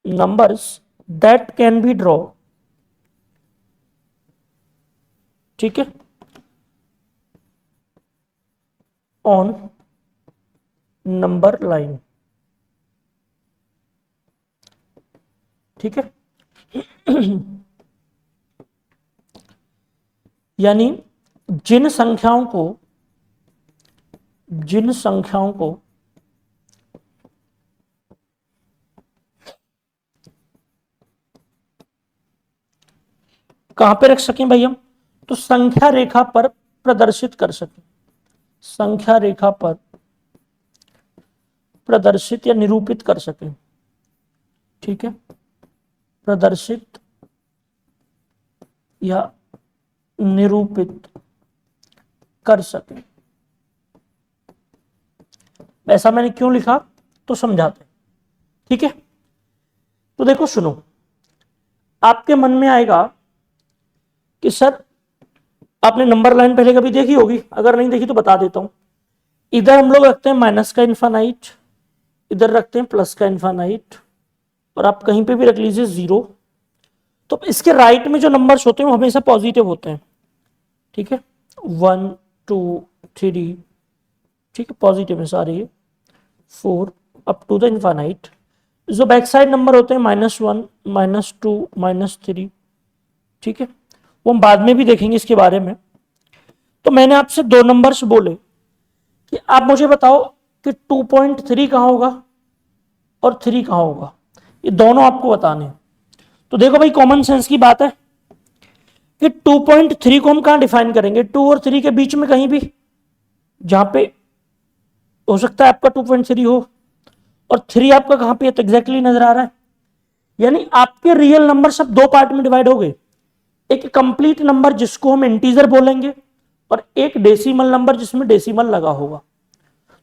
Speaker 1: numbers that can be draw, ठीक है, ऑन नंबर लाइन, ठीक है। यानी जिन संख्याओं को कहां पे रख सकें भाई हम? तो संख्या रेखा पर प्रदर्शित कर सकें, संख्या रेखा पर प्रदर्शित या निरूपित कर सकें, ठीक है, प्रदर्शित या निरूपित कर सकें। ऐसा मैंने क्यों लिखा तो समझाते, ठीक है। तो देखो सुनो, आपके मन में आएगा कि सर आपने नंबर लाइन पहले कभी देखी होगी, अगर नहीं देखी तो बता देता हूं। इधर हम लोग रखते हैं माइनस का इन्फानाइट, इधर रखते हैं प्लस का इन्फानाइट, और आप कहीं पे भी रख लीजिए 0। तो इसके राइट में जो नंबर्स होते हैं वो हमेशा पॉजिटिव होते हैं, ठीक है, 1 2 3, ठीक है, पॉजिटिव है सारे, 4 अप टू द इन्फानाइट। जो बैक साइड नंबर होते हैं -1 -2 -3, ठीक है, वो हम बाद में भी देखेंगे इसके बारे में। तो मैंने आपसे दो नंबर्स बोले कि आप मुझे बताओ कि 2.3 कहां होगा और 3 कहां होगा, ये दोनों आपको बताने हैं। तो देखो भाई, कॉमन सेंस की बात है कि 2.3 को हम कहां डिफाइन करेंगे? 2 और 3 के बीच में कहीं भी, जहां पे हो सकता है आपका 2.3 हो, और 3 आपका कहां पे है तो एग्जैक्टली नजर आ रहा है। यानी आपके रियल नंबर सब दो पार्ट में डिवाइड हो गए, एक कंप्लीट नंबर जिसको हम इंटीजर बोलेंगे, और एक डेसिमल नंबर जिसमें डेसिमल लगा होगा।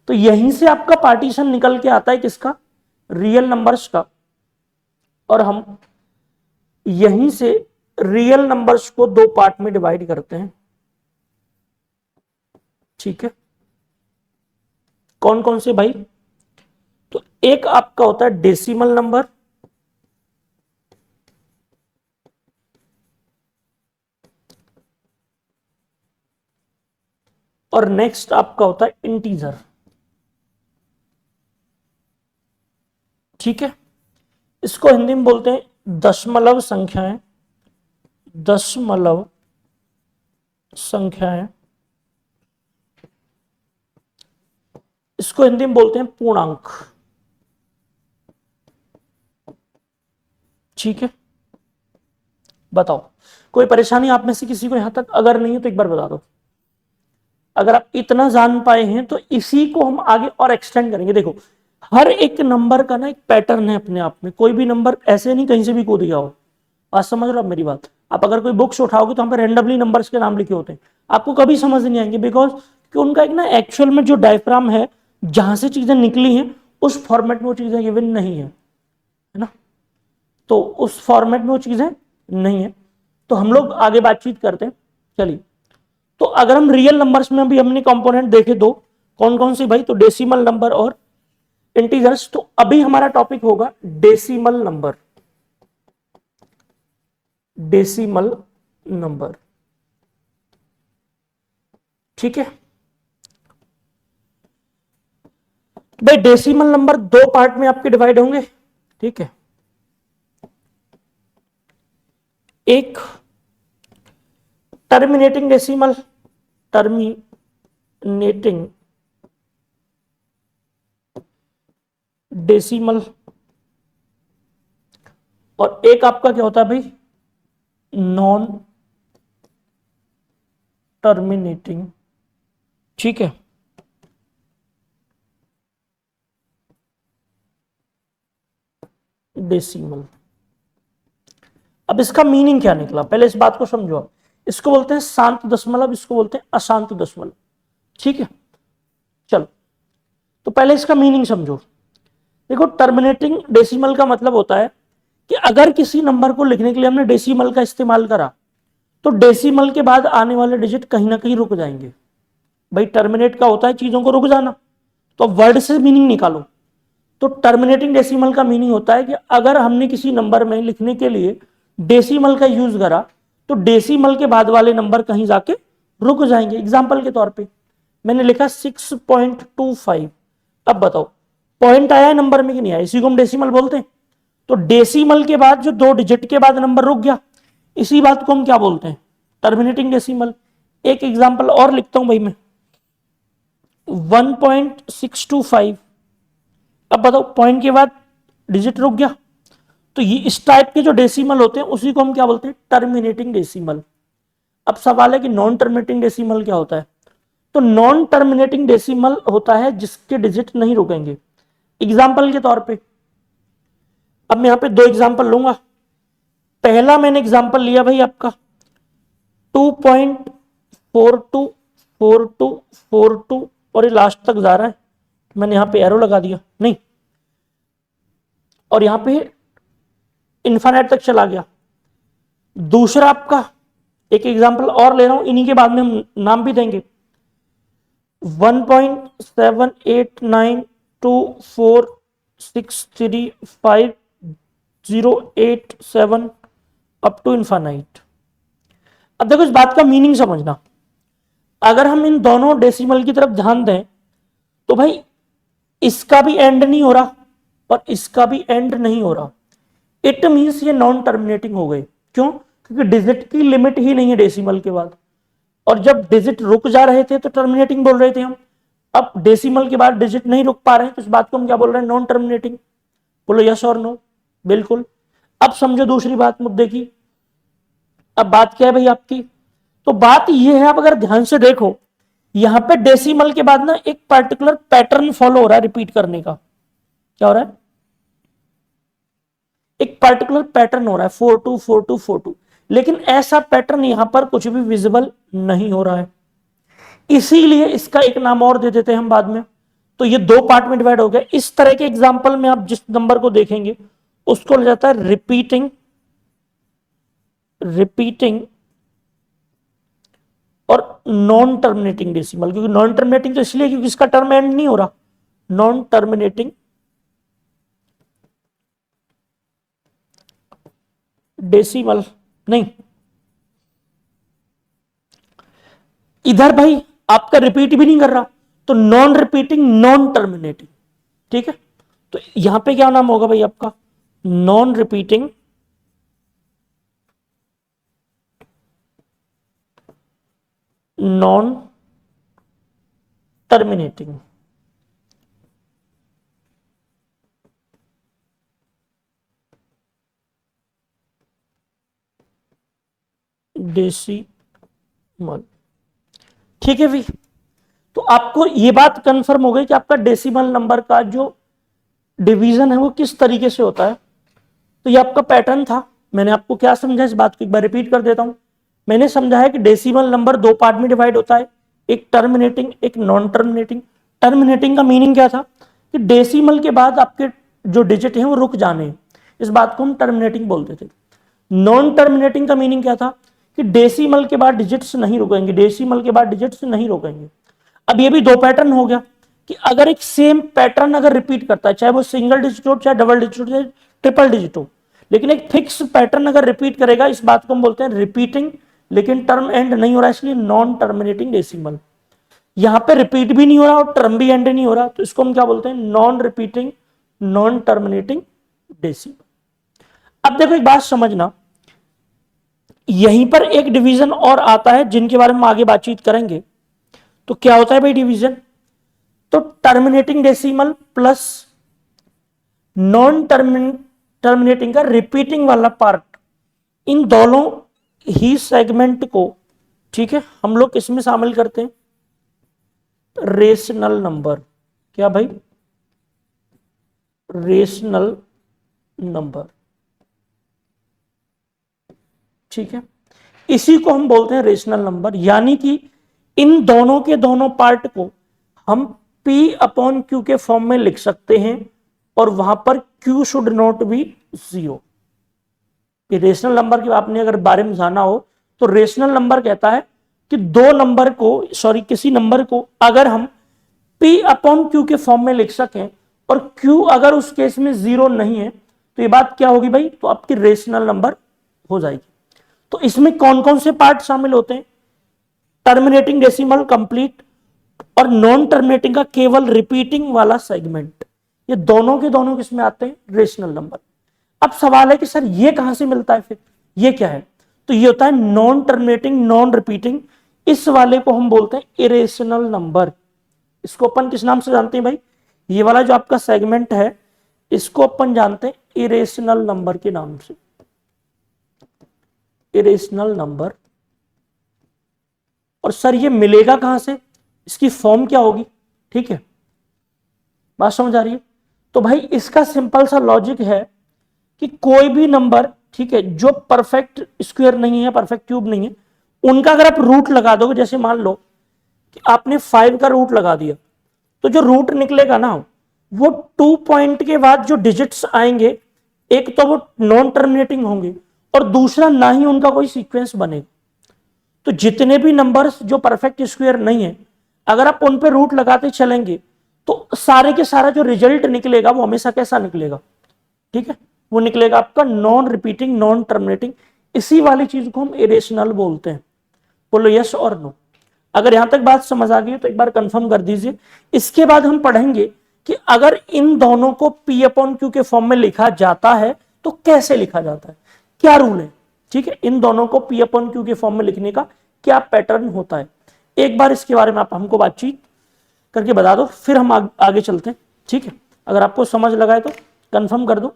Speaker 1: तो यहीं से आपका पार्टीशन निकल के आता है, किसका? रियल नंबर्स का। और हम यहीं से रियल नंबर्स को दो पार्ट में डिवाइड करते हैं, ठीक है। कौन कौन से भाई? तो एक आपका होता है डेसिमल नंबर, और नेक्स्ट आपका होता है इंटीजर, ठीक है। इसको हिंदी में बोलते हैं दशमलव संख्याएं, दशमलव संख्याएं। इसको हिंदी में बोलते हैं पूर्णांक, ठीक है। बताओ, कोई परेशानी आप में से किसी को यहां तक? अगर नहीं है तो एक बार बता दो। अगर आप इतना जान पाए हैं तो इसी को हम आगे और एक्सटेंड करेंगे। देखो, हर एक नंबर का ना एक पैटर्न है अपने आप में, कोई भी नंबर ऐसे नहीं कहीं से भी कूद गया हो। बात समझ रहे हो आप मेरी बात? आप अगर कोई बुक्स उठाओगे तो हम पे रैंडमली नंबर्स के नाम लिखे होते हैं, आपको कभी समझ नहीं आएंगे, बिकॉज कि उनका एक ना एक्चुअल में जो डायफ्राम है, जहां से चीजें निकली हैं उस फॉर्मेट में वो चीजें गिवन नहीं है ना। तो उस फॉर्मेट में वो चीजें नहीं है। तो हम लोग आगे बातचीत करते हैं, चलिए। तो अगर हम रियल नंबर्स में भी हमने कंपोनेंट देखे दो, कौन कौन से भाई? तो डेसिमल नंबर और इंटीजर्स। तो अभी हमारा टॉपिक होगा डेसिमल नंबर, डेसिमल नंबर, ठीक है। भाई डेसिमल नंबर दो पार्ट में आपके डिवाइड होंगे, ठीक है। एक टर्मिनेटिंग डेसिमल, टर्मिनेटिंग डेसिमल, और एक आपका क्या होता है भाई? नॉन टर्मिनेटिंग, ठीक है। डेसिमल, अब इसका मीनिंग क्या निकला, पहले इस बात को समझो आप। इसको बोलते हैं शांत दशमलव, इसको बोलते हैं अशांत दशमलव, ठीक है। चलो, तो पहले इसका मीनिंग समझो। देखो, टर्मिनेटिंग डेसिमल का मतलब होता है कि अगर किसी नंबर को लिखने के लिए हमने डेसिमल का इस्तेमाल करा तो डेसिमल के बाद आने वाले डिजिट कहीं ना कहीं रुक जाएंगे। भाई टर्मिनेट का होता है चीजों को रुक जाना, तो वर्ड से मीनिंग निकालो। तो टर्मिनेटिंग डेसिमल का मीनिंग होता है कि अगर हमने किसी नंबर में लिखने के लिए डेसिमल का यूज करा तो डेसिमल के बाद वाले नंबर कहीं जाके रुक जाएंगे। एग्जाम्पल के तौर पे मैंने लिखा 6.25, अब बताओ पॉइंट आया है नंबर में कि नहीं आया, इसी को हम डेसिमल बोलते हैं। तो डेसिमल के बाद जो 2 डिजिट के बाद नंबर रुक गया, इसी बात को हम क्या बोलते हैं, टर्मिनेटिंग डेसिमल। एक एग्जाम्पल और लिखता हूं भाई मैं, 1.625, अब बताओ पॉइंट के बाद डिजिट रुक गया, तो ये इस टाइप के जो डेसिमल होते हैं उसी को हम क्या बोलते हैं, टर्मिनेटिंग डेसिमल। अब सवाल है कि नॉन टर्मिनेटिंग डेसिमल क्या होता है। तो नॉन टर्मिनेटिंग डेसिमल होता है जिसके डिजिट नहीं रुकेंगे। एग्जाम्पल के तौर पे अब मैं यहां पे 2 एग्जाम्पल लूंगा। पहला मैंने एग्जाम्पल लिया भाई आपका 2.424242 और ये लास्ट तक जा रहा है, मैंने यहां पे एरो लगा दिया नहीं, और यहां पे इन्फाइनाइट तक चला गया। दूसरा आपका एक एग्जाम्पल और ले रहा हूं, इन्हीं के बाद में हम नाम भी देंगे, 1.78924635 अप टू इन्फाइनाइट। अब देखो इस बात का मीनिंग समझना, अगर हम इन दोनों डेसिमल की तरफ ध्यान दें तो भाई इसका भी एंड नहीं हो रहा और इसका भी एंड नहीं हो रहा, इट मींस ये नॉन टर्मिनेटिंग हो गए। क्यों? क्योंकि डिजिट की लिमिट ही नहीं है डेसिमल के बाद, और जब डिजिट रुक जा रहे थे तो टर्मिनेटिंग बोल रहे थे हम, अब डेसिमल के बाद डिजिट नहीं रुक पा रहे हैं तो इस बात को हम क्या बोल रहे हैं, नॉन टर्मिनेटिंग। बोलो यस और नो। बिल्कुल। अब समझो दूसरी बात मुद्दे की। अब बात क्या है भाई आपकी, तो बात यह है, आप अगर ध्यान से देखो यहां पे डेसिमल के बाद ना एक पर्टिकुलर पैटर्न फॉलो हो रहा है रिपीट करने का। क्या हो रहा है, एक पर्टिकुलर पैटर्न हो रहा है 424242, लेकिन ऐसा पैटर्न यहां पर कुछ भी विजिबल नहीं हो रहा है, इसीलिए इसका एक नाम और दे देते हैं हम बाद में। तो ये 2 पार्ट में डिवाइड हो गया। इस तरह के एग्जाम्पल में आप जिस नंबर को देखेंगे उसको ले जाता है रिपीटिंग और नॉन टर्मिनेटिंग डेसिमल। क्योंकि नॉन टर्मिनेटिंग तो इसलिए क्योंकि इसका टर्म एंड नहीं हो रहा, नॉन टर्मिनेटिंग डेसिमल नहीं। इधर भाई आपका रिपीट भी नहीं कर रहा, तो नॉन रिपीटिंग नॉन टर्मिनेटिंग, ठीक है। तो यहां पे क्या नाम होगा भाई आपका, non repeating non terminating decimal, ठीक है भाई। तो आपको ये बात कंफर्म हो गई कि आपका डेसिमल नंबर का जो डिवीजन है वो किस तरीके से होता है। तो ये आपका पैटर्न था। मैंने आपको क्या समझा, इस बात को एक बार रिपीट कर देता हूं। मैंने समझा है कि डेसिमल नंबर 2 पार्ट में डिवाइड होता है, एक टर्मिनेटिंग एक नॉन टर्मिनेटिंग। टर्मिनेटिंग का मीनिंग क्या था कि डेसिमल के बाद आपके जो डिजिट हैं वो रुक जाने, इस बात को हम टर्मिनेटिंग बोलते थे। नॉन टर्मिनेटिंग का मीनिंग क्या था कि डेसिमल के बाद डिजिट्स नहीं रुकेंगे, डेसिमल के बाद डिजिट्स नहीं रुकेंगे। अब ये भी 2 पैटर्न हो गया कि अगर एक सेम पैटर्न अगर रिपीट करता है, चाहे वो सिंगल डिजिट हो, चाहे डबल डिजिट हो, चाहे ट्रिपल डिजिट हो, लेकिन एक फिक्स पैटर्न अगर रिपीट करेगा, इस बात को हम बोलते हैं रिपीटिंग, लेकिन टर्म एंड नहीं हो रहा इसलिए नॉन टर्मिनेटिंग डेसिमल। यहां पे रिपीट भी नहीं हो रहा और टर्म भी एंड नहीं हो रहा, तो इसको हम क्या बोलते हैं, non repeating non terminating decimal. अब देखो एक बात समझना, यहीं पर एक डिवीजन और आता है जिनके बारे में आगे बातचीत करेंगे। तो क्या होता है भाई डिवीजन, तो terminating decimal plus non terminating का रिपीटिंग वाला पार्ट, इन दोनों ही सेगमेंट को, ठीक है, हम लोग किसमें शामिल करते हैं, रेशनल नंबर। क्या भाई, रेशनल नंबर। ठीक है, इसी को हम बोलते हैं रेशनल नंबर। यानी कि इन दोनों के दोनों पार्ट को हम P अपॉन Q के फॉर्म में लिख सकते हैं और वहां पर Q should not be 0। Rational number के आपने अगर बारे में जाना हो तो रेशनल नंबर कहता है कि दो नंबर को, सॉरी किसी नंबर को अगर हम P अपॉन Q के फॉर्म में लिख सकें और Q अगर उस केस में 0 नहीं है तो ये बात क्या होगी भाई, तो आपकी रेशनल नंबर हो जाएगी। तो इसमें कौन कौन से पार्ट शामिल होते हैं, टर्मिनेटिंग डेसिमल कंप्लीट और नॉन टर्मिनेटिंग का केवल रिपीटिंग वाला सेगमेंट, ये दोनों के दोनों किसमें आते हैं, रेशनल नंबर। अब सवाल है कि सर ये कहां से मिलता है, फिर ये क्या है, तो ये होता है नॉन टर्मिनेटिंग नॉन रिपीटिंग, इस वाले को हम बोलते हैं इरेशनल नंबर। इसको अपन किस नाम से जानते हैं भाई, ये वाला जो आपका सेगमेंट है इसको अपन जानते हैं इरेशनल नंबर के नाम से, इरेशनल नंबर। और सर ये मिलेगा कहां से, इसकी फॉर्म क्या होगी, ठीक है, बात समझ आ रही है। तो भाई इसका सिंपल सा लॉजिक है कि कोई भी नंबर, ठीक है, जो परफेक्ट स्क्वायर नहीं है, परफेक्ट क्यूब नहीं है, उनका अगर आप रूट लगा दोगे, जैसे मान लो कि आपने 5 का रूट लगा दिया, तो जो रूट निकलेगा ना वो 2 पॉइंट के बाद जो डिजिट्स आएंगे, एक तो वो नॉन टर्मिनेटिंग होंगे और दूसरा ना ही उनका कोई सीक्वेंस बनेगा। तो जितने भी नंबर्स जो परफेक्ट स्क्वायर नहीं है, अगर आप उन पे रूट लगाते चलेंगे तो सारे के सारा जो रिजल्ट निकलेगा वो हमेशा कैसा निकलेगा, ठीक है, वो निकलेगा आपका नॉन रिपीटिंग नॉन टर्मिनेटिंग। इसी वाली चीज को हम इरेशनल बोलते हैं। बोलो यस और नो। अगर यहां तक बात समझ आ गई तो एक बार कंफर्म कर दीजिए। इसके बाद हम पढ़ेंगे कि अगर इन दोनों को P अपॉन Q के फॉर्म में लिखा जाता है तो कैसे लिखा जाता है, क्या रूल है, ठीक है, इन दोनों को P अपॉन Q के फॉर्म में लिखने का क्या पैटर्न होता है। एक बार इसके बारे में आप हमको बातचीत करके बता दो, फिर हम आगे चलते हैं, ठीक है। अगर आपको समझ लगा है तो कंफर्म कर दो।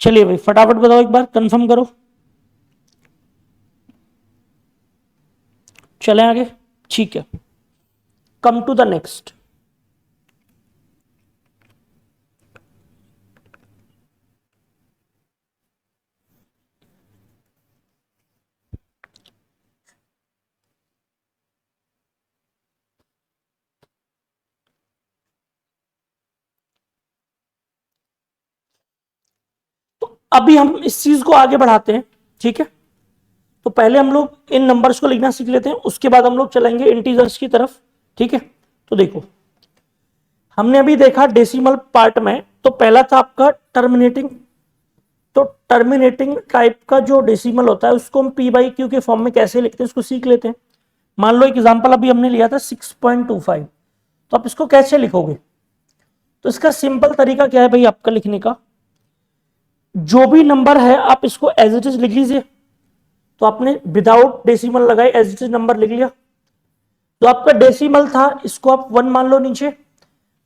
Speaker 1: चलिए भाई फटाफट बताओ, एक बार कंफर्म करो। चलें आगे, ठीक है। Come to the next. तो अभी हम इस चीज को आगे बढ़ाते हैं, ठीक है। तो पहले हम लोग इन नंबर्स को लिखना सीख लेते हैं, उसके बाद हम लोग चलेंगे इंटीजर्स की तरफ, ठीक है। तो देखो हमने अभी देखा डेसिमल पार्ट में, तो पहला था आपका टर्मिनेटिंग। तो टर्मिनेटिंग टाइप का जो डेसिमल होता है उसको हम P बाई Q के फॉर्म में कैसे लिखते हैं उसको सीख लेते हैं। मान लो एग्जांपल अभी हमने लिया था 6.25, तो आप इसको कैसे लिखोगे, तो इसका सिंपल तरीका क्या है भाई आपका लिखने का, जो भी नंबर है आप इसको एज इट इज लिख लीजिए। तो आपने विदाउट डेसिमल लगाए एज इट इज नंबर लिख लिया। तो आपका डेसिमल था इसको आप 1 मान लो नीचे,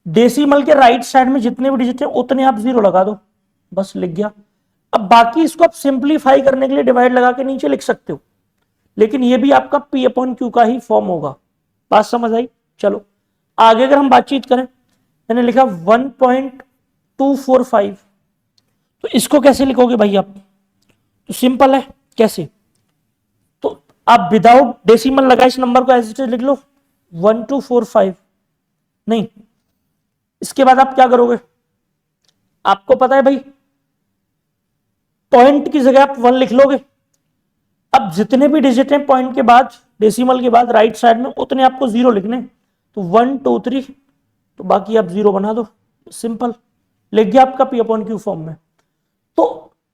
Speaker 1: डेसिमल के राइट साइड में जितने भी डिजिट हैं उतने आप 0 लगा दो, बस लिख गया। अब बाकी इसको आप सिंप्लीफाई करने के लिए डिवाइड लगा के नीचे लिख सकते हो, लेकिन ये भी आपका P अपॉन Q का ही फॉर्म होगा। बात समझ आई। चलो आगे अगर हम बातचीत करें, मैंने लिखा 1.245, तो इसको कैसे लिखोगे भाई आप, तो सिंपल है, कैसे, तो आप विदाउट डेसिमल लगा इस नंबर को एज इट इज लिख लो 1245। नहीं, इसके बाद आप क्या करोगे, आपको पता है भाई पॉइंट की जगह आप 1 लिख लोगे। अब जितने भी डिजिट हैं पॉइंट के बाद डेसिमल के बाद राइट साइड में उतने आपको 0 लिखने, तो 1 2 3, तो बाकी आप 0 बना दो, सिंपल लिख गया आपका P अपॉन Q फॉर्म में। तो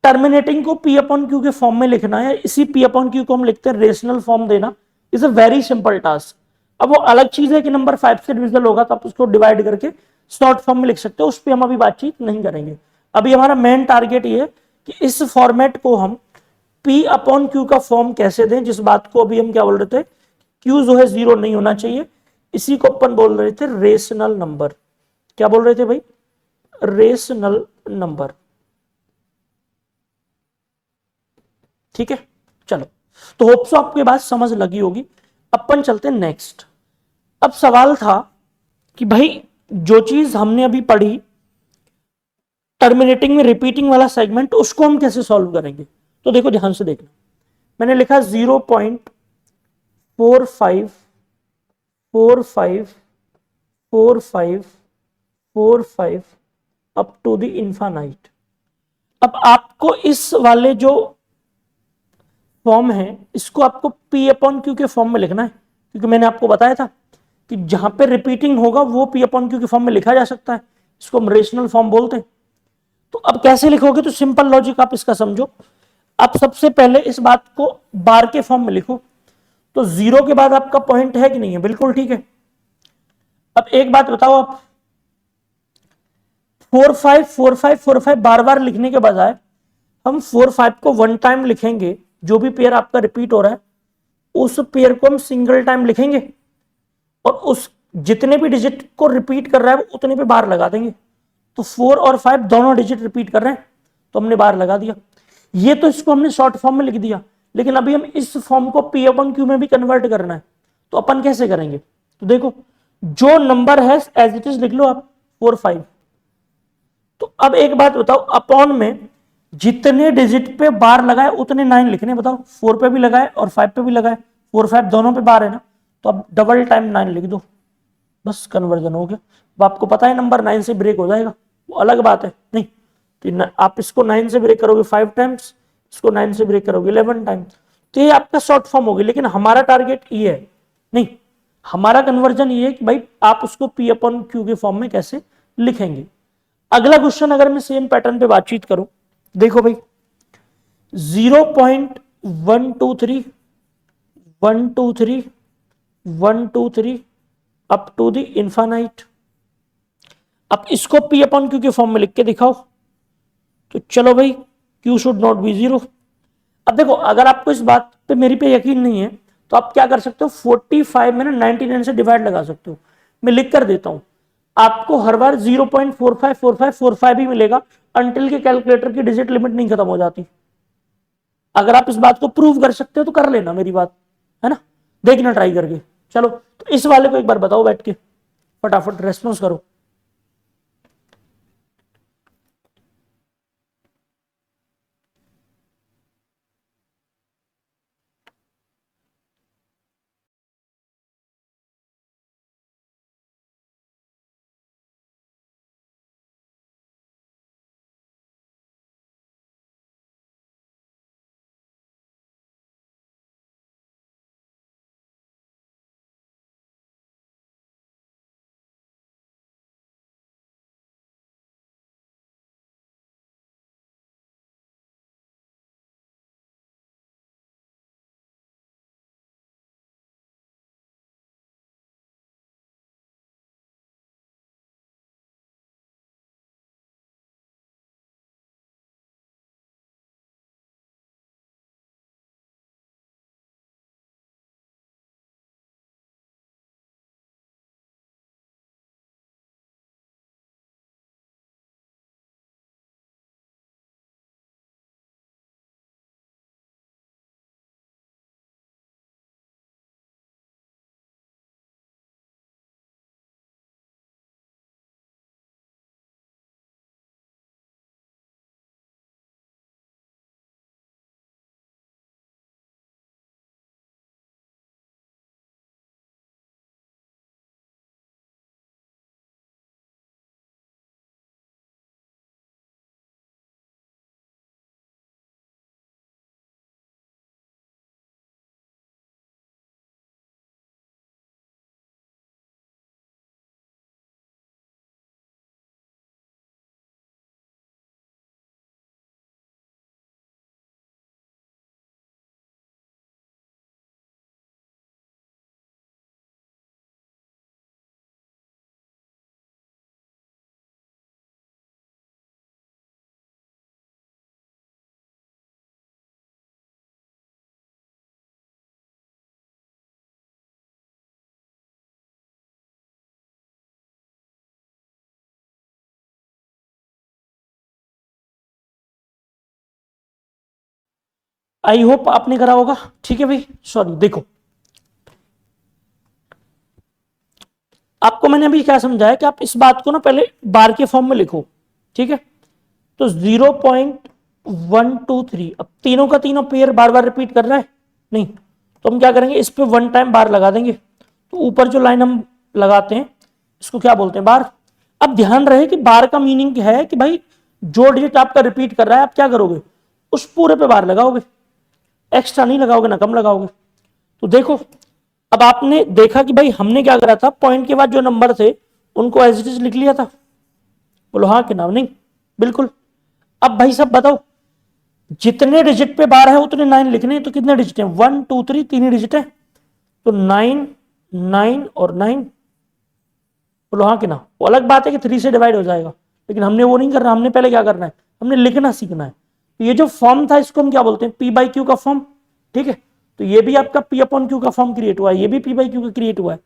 Speaker 1: टर्मिनेटिंग को P अपॉन Q के फॉर्म में लिखना है, इसी P अपॉन Q को हम लिखते हैं रेशनल फॉर्म देना, is a very simple task. अब वो अलग चीज है कि नंबर 5 से डिविजिबल होगा तो आप उसको डिवाइड करके शॉर्ट फॉर्म में लिख सकते हो, उस पर हम अभी बातचीत नहीं करेंगे। अभी हमारा मेन टारगेट ये है कि इस फॉर्मेट को हम P अपॉन Q का फॉर्म कैसे दें, जिस बात को अभी हम क्या बोल रहे थे, Q जो है जीरो नहीं होना चाहिए, इसी को अपन बोल रहे थे रेशनल नंबर। क्या बोल रहे थे भाई, रेशनल नंबर। ठीक है, चलो, तो होप सो आपके बात समझ लगी होगी। अपन चलते हैं नेक्स्ट। अब सवाल था कि भाई जो चीज हमने अभी पढ़ी टर्मिनेटिंग में रिपीटिंग वाला सेगमेंट, उसको हम कैसे सॉल्व करेंगे। तो देखो ध्यान से देखना, मैंने लिखा 0.45454545 अप टू द इन्फानाइट। अब आपको इस वाले जो फॉर्म है इसको आपको P अपॉन Q के फॉर्म में लिखना है, क्योंकि मैंने आपको बताया था कि जहां पे रिपीटिंग होगा वो P अपॉन Q के फॉर्म में लिखा जा सकता है, इसको हम रेशनल फॉर्म बोलते हैं। तो अब कैसे लिखोगे, तो सिंपल लॉजिक आप इसका समझो। आप सबसे पहले इस बात को बार के फॉर्म में लिखो, तो जीरो के बाद आपका पॉइंट है कि नहीं है, बिल्कुल ठीक है। अब एक बात बताओ, आप 454545 बार बार लिखने के बजाय हम 45 को वन टाइम लिखेंगे, जो भी पेयर आपका रिपीट हो रहा है उस पेयर को हम सिंगल टाइम लिखेंगे, और उस जितने भी डिजिट को रिपीट कर रहा है उतने पे बार लगा देंगे। तो 4 और 5 दोनों डिजिट रिपीट कर रहे हैं तो हमने बार लगा दिया। ये तो इसको हमने शॉर्ट फॉर्म में लिख दिया, लेकिन अभी हम इस फॉर्म को P अपन Q में भी कन्वर्ट करना है, तो अपन कैसे करेंगे। तो देखो, जो नंबर है एज इट इज लिख लो आप, 4 5। तो अब एक बात बताओ, अपॉन में जितने डिजिट पे बार लगाए उतने 9 लिखने, बताओ 4 पे भी लगाए और 5 पे भी लगाए, 4 5 दोनों पे बार है ना, तो अब डबल टाइम 9 लिख दो, बस कन्वर्जन हो गया। अब आपको पता है नंबर 9 से ब्रेक हो जाएगा, वो अलग बात है नहीं, तो आप इसको 9 से ब्रेक करोगे 5 टाइम्स, इसको 9 से ब्रेक करोगे 11 टाइम्स, तो ये आपका शॉर्ट फॉर्म होगी। लेकिन हमारा टारगेट ये है नहीं, हमारा कन्वर्जन ये है कि भाई आप उसको P अपॉन Q के फॉर्म में कैसे लिखेंगे। अगला क्वेश्चन अगर मैं सेम पैटर्न पे बातचीत करूं, देखो भाई 0.123 अप टू द इंफानाइट। अब इसको P अपॉन Q के फॉर्म में लिख के दिखाओ, तो चलो भाई Q should not be zero. अब देखो, अगर आपको इस बात पे मेरी पे यकीन नहीं है तो आप क्या कर सकते हो, 45 में ना 99 से डिवाइड लगा सकते हो। मैं लिख कर देता हूं, आपको हर बार 0.454545 ही मिलेगा अंटिल के कैलकुलेटर की डिजिट लिमिट नहीं खत्म हो जाती। अगर आप इस बात को प्रूव कर सकते हो तो कर लेना मेरी बात, है ना, देखना ट्राई करके। चलो, तो इस वाले को एक बार बताओ बैठ के, फटाफट रेस्पॉन्स करो। आई होप आपने करा होगा। ठीक है भाई, सॉरी देखो आपको मैंने अभी क्या समझाया कि आप इस बात को ना पहले बार के फॉर्म में लिखो। ठीक है, तो 0.123, अब तीनों का तीनों पेयर बार बार रिपीट कर रहा है नहीं, तो हम क्या करेंगे, इस पे वन टाइम बार लगा देंगे। तो ऊपर जो लाइन हम लगाते हैं इसको क्या बोलते हैं, बार। अब ध्यान रहे कि बार का मीनिंग क्या है कि भाई जो डिजिट आपका रिपीट कर रहा है आप क्या करोगे, उस पूरे पे बार लगाओगे, एक्स्ट्रा नहीं लगाओगे ना कम लगाओगे। तो देखो अब आपने देखा कि भाई हमने क्या करा था, पॉइंट के बाद जो नंबर थे उनको एज इट इज लिख लिया था। बोलो हाँ कि ना, नहीं बिल्कुल। अब भाई सब बताओ, जितने डिजिट पे बार है उतने 9 लिखने, तो कितने डिजिट हैं, 1 2 3, तीन ही डिजिट है, तो 9 9 और 9। बोलो हाँ कि ना। वो अलग बात है कि 3 से डिवाइड हो जाएगा, लेकिन हमने वो नहीं करना, हमने पहले क्या करना है, हमने लिखना सीखना है। तो ये जो फॉर्म था इसको हम क्या बोलते हैं, पी बाई क्यू का फॉर्म। ठीक है, तो ये भी आपका पी अपॉन क्यू का फॉर्म क्रिएट हुआ है, ये भी पी बाई क्यू का क्रिएट हुआ है।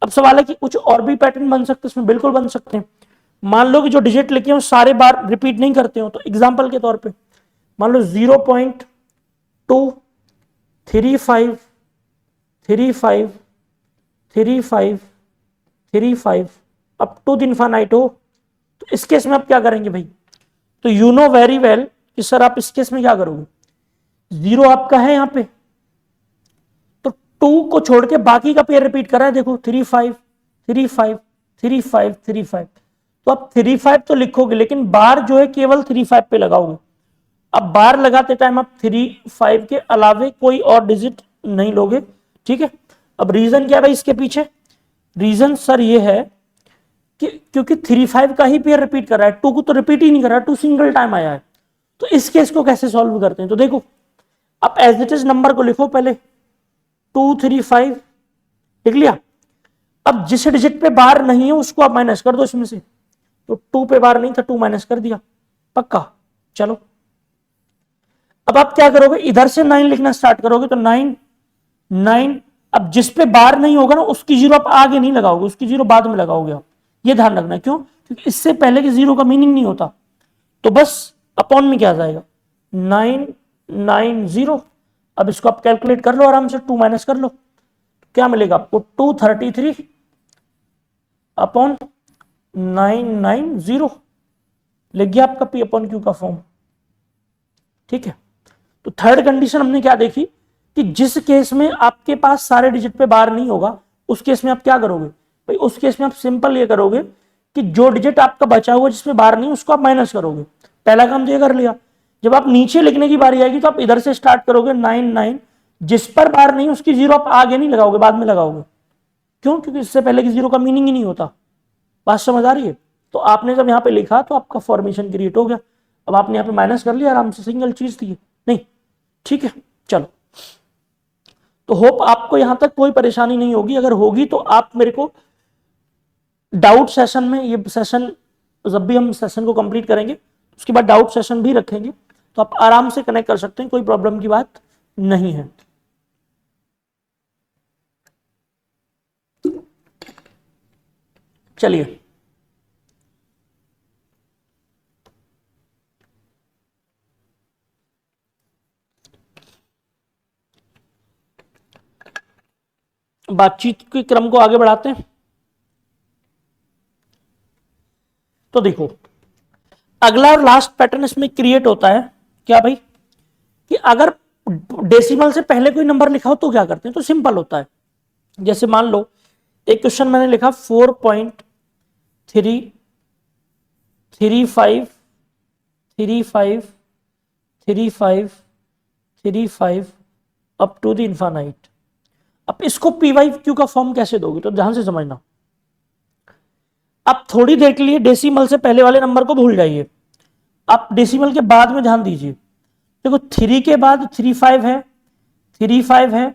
Speaker 1: अब सवाल है कि कुछ और भी पैटर्न बन सकते हैं इसमें, बिल्कुल बन सकते हैं। मान लो कि जो डिजिट लिखे हो सारे बार रिपीट नहीं करते हो, तो एग्जाम्पल के तौर पर मान लो 0.2353535 अप टू द इनफाइनाइट हो, तो इस केस में आप क्या करेंगे भाई, तो यू नो वेरी वेल कि सर आप इस केस में क्या करोगे, 0 आपका है यहां पे, तो 2 को छोड़ के बाकी का पेयर रिपीट कर रहा है, देखो 35 35 35 35, तो आप 35 तो लिखोगे लेकिन बार जो है केवल 35 पे लगाओगे। अब बार लगाते टाइम आप 35 के अलावे कोई और डिजिट नहीं लोगे। ठीक है, अब रीजन क्या है भाई इसके पीछे, रीजन सर ये है कि क्योंकि 35 का ही पेयर रिपीट कर रहा है, 2 को तो रिपीट ही नहीं कर रहा, 2 सिंगल टाइम आया है। तो इस केस को कैसे सॉल्व करते हैं, तो देखो आप एज इट इज नंबर को लिखो पहले, 235 लिख लिया। अब जिस डिजिट पे बार नहीं है उसको आप माइनस कर दो इसमें से, तो 2 पे बार नहीं था, 2 माइनस कर दिया, पक्का। चलो अब आप क्या करोगे, इधर से 9 लिखना स्टार्ट करोगे, तो 9 9, अब जिस पे बार नहीं होगा ना उसकी 0 आप आगे नहीं लगाओगे, उसकी 0 बाद में लगाओगे आप, ये ध्यान रखना। क्यों, क्योंकि इससे पहले के 0 का मीनिंग नहीं होता। तो बस अपॉन में क्या जाएगा, 990। अब इसको आप कैलकुलेट कर लो आराम से, 2 माइनस कर लो, क्या मिलेगा आपको, 233 अपॉन 990, लिख गया आपका पी अपॉन क्यू का फॉर्म। ठीक है, तो थर्ड कंडीशन हमने क्या देखी कि जिस केस में आपके पास सारे डिजिट पे बार नहीं होगा उस केस में आप क्या करोगे भाई, उस केस में आप सिंपल ये करोगे कि जो डिजिट आपका बचा हुआ जिसमें बार नहीं उसको आप माइनस करोगे। पहला काम तो ये कर लिया। जब आप नीचे लिखने की बारी आएगी तो आप इधर से स्टार्ट करोगे 9 जिस पर बार नहीं उसकी 0 आप आगे नहीं लगाओगे, बाद में लगाओगे। क्यों, क्योंकि इससे पहले की 0 का मीनिंग ही नहीं होता। बात समझ आ रही है। तो आपने जब यहाँ पे लिखा तो आपका फॉर्मेशन क्रिएट हो गया। अब आपने यहाँ पे माइनस कर लिया आराम से, सिंगल चीज थी नहीं। ठीक है, चलो तो होप आपको यहां तक कोई परेशानी नहीं होगी, अगर होगी तो आप मेरे को डाउट सेशन में, ये सेशन जब भी हम सेशन को कंप्लीट करेंगे उसके बाद डाउट सेशन भी रखेंगे, तो आप आराम से कनेक्ट कर सकते हैं, कोई प्रॉब्लम की बात नहीं है। चलिए बातचीत के क्रम को आगे बढ़ाते हैं। तो देखो अगला और लास्ट पैटर्न इसमें क्रिएट होता है क्या भाई, कि अगर डेसिमल से पहले कोई नंबर लिखा हो तो क्या करते हैं, तो सिंपल होता है। जैसे मान लो एक क्वेश्चन मैंने लिखा 4.3353535 अप टू द इनफाइनाइट। अब इसको पी वाई क्यू का फॉर्म कैसे दोगे, तो ध्यान से समझना। आप थोड़ी देर के लिए डेसिमल से पहले वाले नंबर को भूल जाइए, आप डेसिमल के बाद में ध्यान दीजिए। देखो 3 के बाद 35 है, 35 है,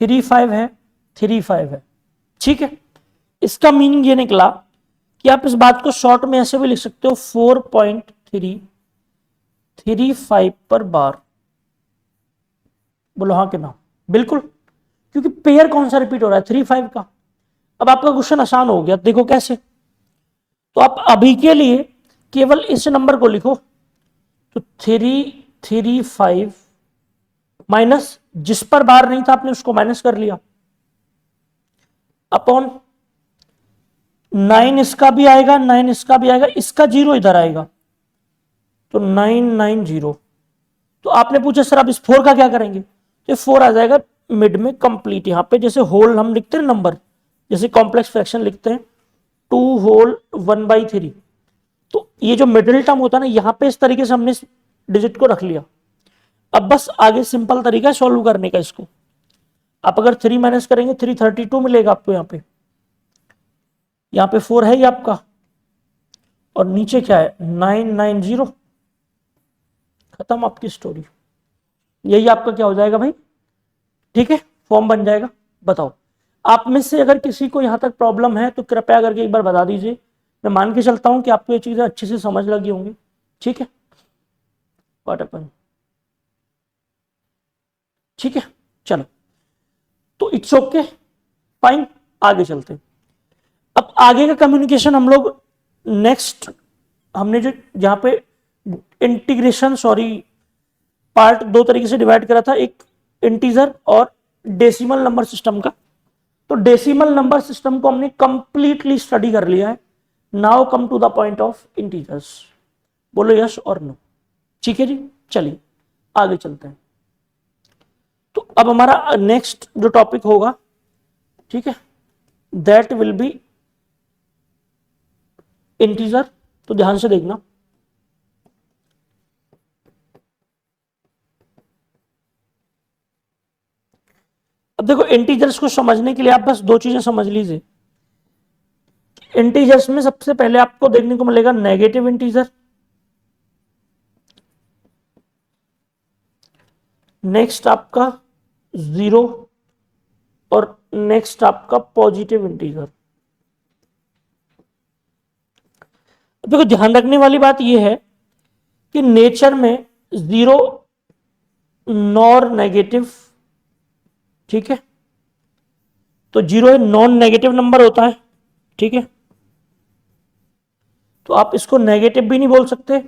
Speaker 1: 35 है, 35 है। ठीक है, इसका मीनिंग ये निकला कि आप इस बात को शॉर्ट में ऐसे भी लिख सकते हो 4.335 पर बार। बोलो हाँ कि ना, बिल्कुल, क्योंकि पेयर कौन सा रिपीट हो रहा है, 35 का। अब आपका क्वेश्चन आसान हो गया, देखो कैसे। तो आप अभी के लिए केवल इस नंबर को लिखो, तो 335 माइनस जिस पर बार नहीं था आपने उसको माइनस कर लिया, अपॉन 9 इसका भी आएगा, 9 इसका भी आएगा, इसका 0 इधर आएगा, तो 990। तो आपने पूछा सर आप इस 4 का क्या करेंगे, तो 4 आ जाएगा मिड में कंप्लीट। यहां पे जैसे होल हम लिखते हैं नंबर, जैसे कॉम्प्लेक्स फ्रैक्शन लिखते हैं 2 होल 1/3, तो ये जो मिडिल टर्म होता है ना, यहां पे इस तरीके से हमने डिजिट को रख लिया। अब बस आगे सिंपल तरीका है सॉल्व करने का इसको। आप अगर 3 माइनस करेंगे 332 मिलेगा आपको। यहाँ पे 4 है ही आपका, और नीचे क्या है 990। खत्म आपकी स्टोरी। यही आपका क्या हो जाएगा भाई, ठीक है, फॉर्म बन जाएगा। बताओ आप में से अगर किसी को यहां तक प्रॉब्लम है तो कृपया करके एक बार बता दीजिए। मैं मान के चलता हूं कि आपको ये चीजें अच्छे से समझ लगी होंगी, ठीक है। व्हाट हैपेंड, ठीक है, चलो तो इट्स ओके, फाइन, आगे चलते हैं। अब आगे का कम्युनिकेशन हम लोग नेक्स्ट, हमने जो यहाँ पे इंटीग्रेशन पार्ट दो तरीके से डिवाइड करा था, एक इंटीजर और डेसिमल नंबर सिस्टम का। तो डेसिमल नंबर सिस्टम को हमने कंप्लीटली स्टडी कर लिया है। Now come to the point of integers. बोलो यस और नो, ठीक है जी। चलिए आगे चलते हैं। तो अब हमारा नेक्स्ट जो टॉपिक होगा, ठीक है, दैट विल बी इंटीजर। तो ध्यान से देखना, अब देखो इंटीजर्स को समझने के लिए आप बस दो चीजें समझ लीजिए। इंटीजर्स में सबसे पहले आपको देखने को मिलेगा नेगेटिव इंटीजर, नेक्स्ट आपका 0, और नेक्स्ट आपका पॉजिटिव इंटीजर। देखो ध्यान रखने वाली बात यह है कि नेचर में 0 नॉर नेगेटिव, ठीक है, तो 0 नॉन नेगेटिव नंबर होता है, ठीक है। तो आप इसको नेगेटिव भी नहीं बोल सकते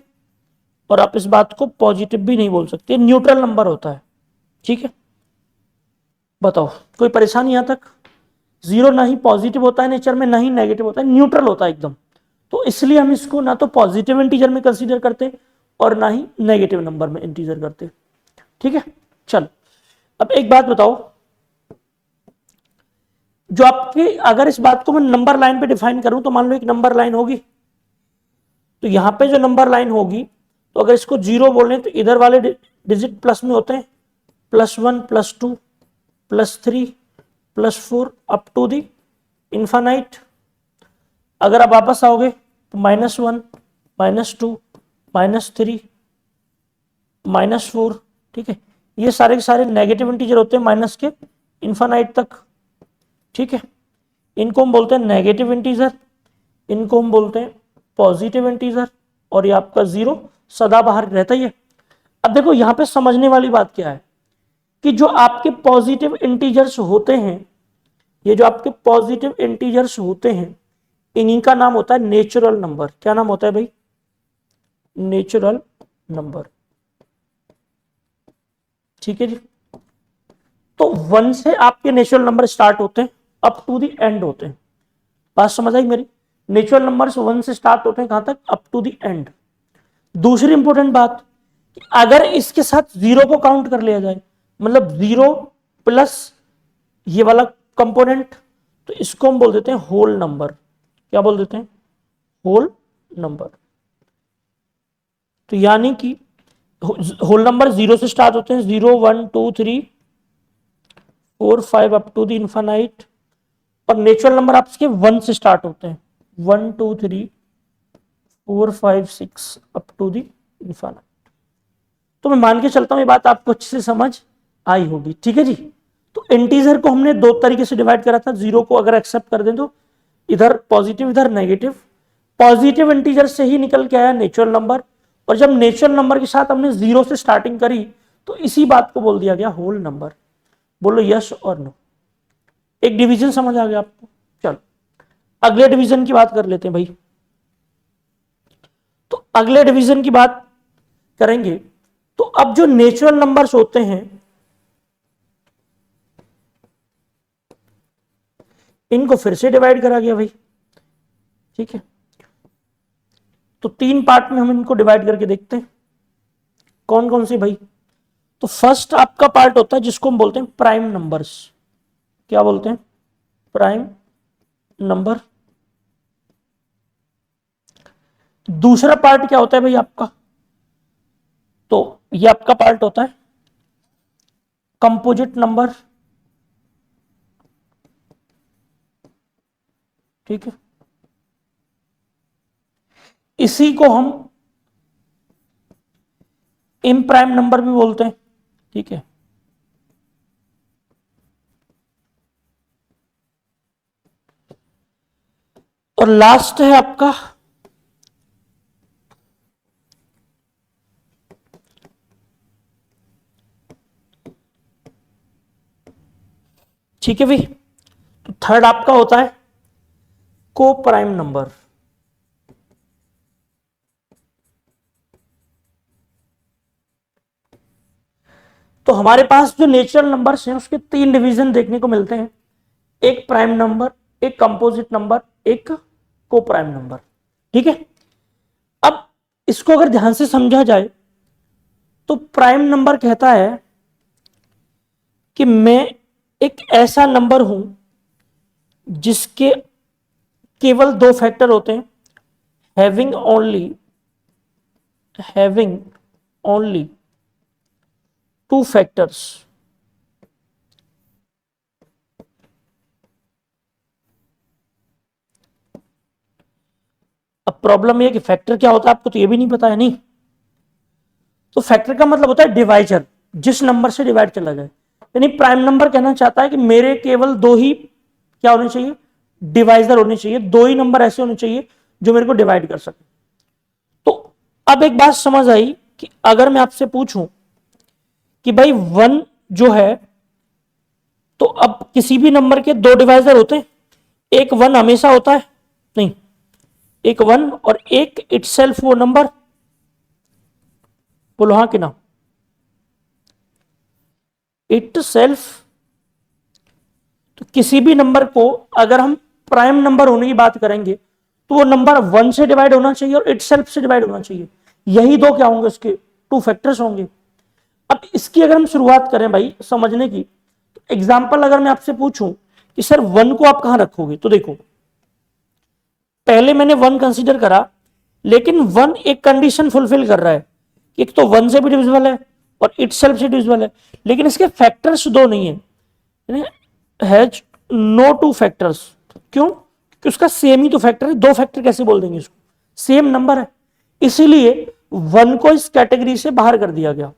Speaker 1: और आप इस बात को पॉजिटिव भी नहीं बोल सकते, न्यूट्रल नंबर होता है, ठीक है। बताओ कोई परेशानी यहां तक। 0 ना ही पॉजिटिव होता है नेचर में, ना ही नेगेटिव होता है, न्यूट्रल होता है एकदम। तो इसलिए हम इसको ना तो पॉजिटिव इंटीजर में कंसीडर करते और ना ही नेगेटिव नंबर में इंटीजर करते, ठीक है। चलो अब एक बात बताओ, जो आपकी, अगर इस बात को मैं नंबर लाइन पे डिफाइन करूं तो मान लो एक नंबर लाइन होगी, तो यहां पे जो नंबर लाइन होगी, तो अगर इसको 0 बोलें तो इधर वाले डिजिट प्लस में होते हैं, +1 +2 +3 +4 अप टू दी इंफानाइट। अगर आप वापस आओगे तो -1 -2 -3 -4, ठीक है। ये सारे के सारे नेगेटिव इंटीजर होते हैं माइनस के इंफानाइट तक, ठीक है। इनको हम बोलते हैं नेगेटिव इंटीजर, इनको हम बोलते हैं पॉजिटिव इंटीजर, और ये आपका 0 सदा बाहर रहता ही है। अब देखो यहां पे समझने वाली बात क्या है कि जो आपके पॉजिटिव इंटीजर्स होते हैं, ये जो आपके पॉजिटिव इंटीजर्स होते हैं, इन्हीं का नाम होता है नेचुरल नंबर। क्या नाम होता है भाई, नेचुरल नंबर, ठीक है जी। तो 1 से आपके नेचुरल नंबर स्टार्ट होते हैं, अप टू द एंड होते हैं। बात समझ आई मेरी, नेचुरल नंबर्स 1 से स्टार्ट होते हैं कहां तक, अप टू द एंड। दूसरी इंपॉर्टेंट बात, अगर इसके साथ 0 को काउंट कर लिया जाए, मतलब 0 प्लस ये वाला कंपोनेंट, तो इसको हम बोल देते हैं होल नंबर। क्या बोल देते हैं, होल नंबर। तो यानी कि होल नंबर 0 से स्टार्ट होते हैं, 0 1 2 3 4 5 अप टू द इनफाइनाइट, और नेचुरल नंबर आपके 1 से स्टार्ट होते हैं, 1 2 3 4 5 6 अप टू द इनफाइनाइट। तो मैं मान के चलता हूं ये बात आपको अच्छे से समझ आई होगी, ठीक है जी। तो इंटीजर को हमने दो तरीके से डिवाइड करा था। 0 को अगर एक्सेप्ट कर दें तो इधर पॉजिटिव इधर नेगेटिव, पॉजिटिव इंटीजर से ही निकल के आया नेचुरल नंबर, और जब नेचुरल नंबर के साथ हमने 0 से स्टार्टिंग करी तो इसी बात को बोल दिया गया होल नंबर। बोलो यस और नो। एक डिवीजन समझ आ गया आपको। चलो अगले डिवीजन की बात कर लेते हैं भाई। तो अगले डिवीजन की बात करेंगे, तो अब जो नेचुरल नंबर्स होते हैं इनको फिर से डिवाइड करा गया भाई, ठीक है। तो 3 पार्ट में हम इनको डिवाइड करके देखते हैं कौन कौन से भाई। तो फर्स्ट आपका पार्ट होता है जिसको हम बोलते हैं प्राइम नंबर्स। क्या बोलते हैं? Prime number. दूसरा पार्ट क्या होता है भाई आपका? तो ये आपका पार्ट होता है कंपोजिट नंबर, ठीक है। इसी को हम इम्प्राइम नंबर भी बोलते हैं, ठीक है। और लास्ट है आपका ठीक है भाई। तो थर्ड आपका होता है को प्राइम नंबर। तो हमारे पास जो नेचुरल नंबर्स हैं उसके 3 डिवीजन देखने को मिलते हैं, एक प्राइम नंबर, एक कंपोजिट नंबर, एक को प्राइम नंबर, ठीक है। अब इसको अगर ध्यान से समझा जाए तो प्राइम नंबर कहता है कि मैं एक ऐसा नंबर हूं जिसके केवल 2 फैक्टर होते हैं, हैविंग ओनली 2 फैक्टर्स। अब प्रॉब्लम ये कि फैक्टर क्या होता है आपको तो ये भी नहीं पता है, नहीं। तो फैक्टर का मतलब होता है डिवाइजर, जिस नंबर से डिवाइड चला जाए। यानी प्राइम नंबर कहना चाहता है कि मेरे केवल 2 ही क्या होने चाहिए, डिवाइजर होने चाहिए, 2 ही नंबर ऐसे होने चाहिए जो मेरे को डिवाइड कर सके। तो अब एक बात समझ आई कि अगर मैं आपसे पूछूं कि भाई 1 जो है, तो अब किसी भी नंबर के 2 डिवाइजर होते हैं, एक 1 हमेशा होता है, नहीं, एक 1 और एक इटसेल्फ वो नंबर। बोलो हाँ कि ना? It self. तो किसी भी नंबर को अगर हम प्राइम नंबर होने की बात करेंगे तो वो नंबर 1 से डिवाइड होना चाहिए और इट सेल्फ से डिवाइड होना चाहिए। यही 2 क्या होंगे, उसके 2 फैक्टर्स होंगे। अब इसकी अगर हम शुरुआत करें भाई समझने की, तो एग्जाम्पल अगर मैं आपसे पूछूं कि सर 1 को आप कहां रखोगे, तो देखो पहले मैंने 1 कंसीडर करा, लेकिन 1 एक कंडीशन फुलफिल कर रहा है, एक तो 1 से भी डिविजिबल है और इटसेल्फ से डिविजिबल है, लेकिन इसके फैक्टर्स 2 नहीं है, हैज नो 2 फैक्टर्स। क्यों? क्योंकि उसका सेम ही तो फैक्टर है, 2 फैक्टर कैसे बोल देंगे इसको, सेम नंबर है। इसीलिए 1 को इस कैटेगरी से बाहर कर दिया गया,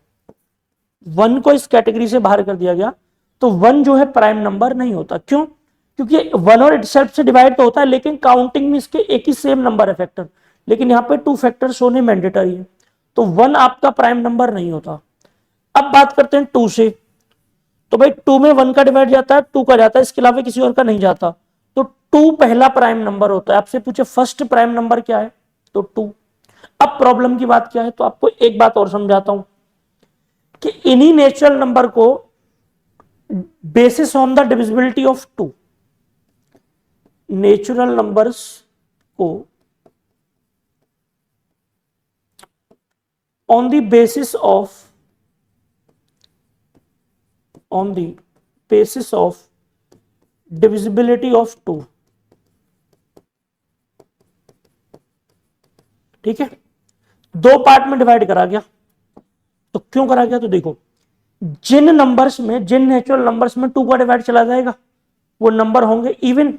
Speaker 1: 1 को इस कैटेगरी से बाहर कर दिया गया। तो 1 जो है प्राइम नंबर नहीं होता। क्यों? क्योंकि 1 और इटसेल्फ से डिवाइड तो होता है, लेकिन काउंटिंग में इसके एक ही सेम नंबर है फैक्टर, लेकिन यहां पे 2 फैक्टर्स होने मैंडेटरी है, तो 1 आपका प्राइम नंबर नहीं होता। अब बात करते हैं 2 से। तो भाई 2 में 1 का डिवाइड जाता है, 2 का जाता है, इसके अलावा किसी और का नहीं जाता। तो 2 पहला प्राइम नंबर होता है। आपसे पूछे फर्स्ट प्राइम नंबर क्या है, तो 2। अब प्रॉब्लम की बात क्या है, तो आपको एक बात और समझाता हूं कि इन्हीं नेचुरल नंबर को basis on the divisibility of 2, natural numbers को on the basis of divisibility of 2, ठीक है, 2 पार्ट में डिवाइड करा गया। तो क्यों करा गया, तो देखो जिन नंबर्स में, जिन नेचुरल नंबर्स में 2 का डिवाइड चला जाएगा वो नंबर होंगे इवन।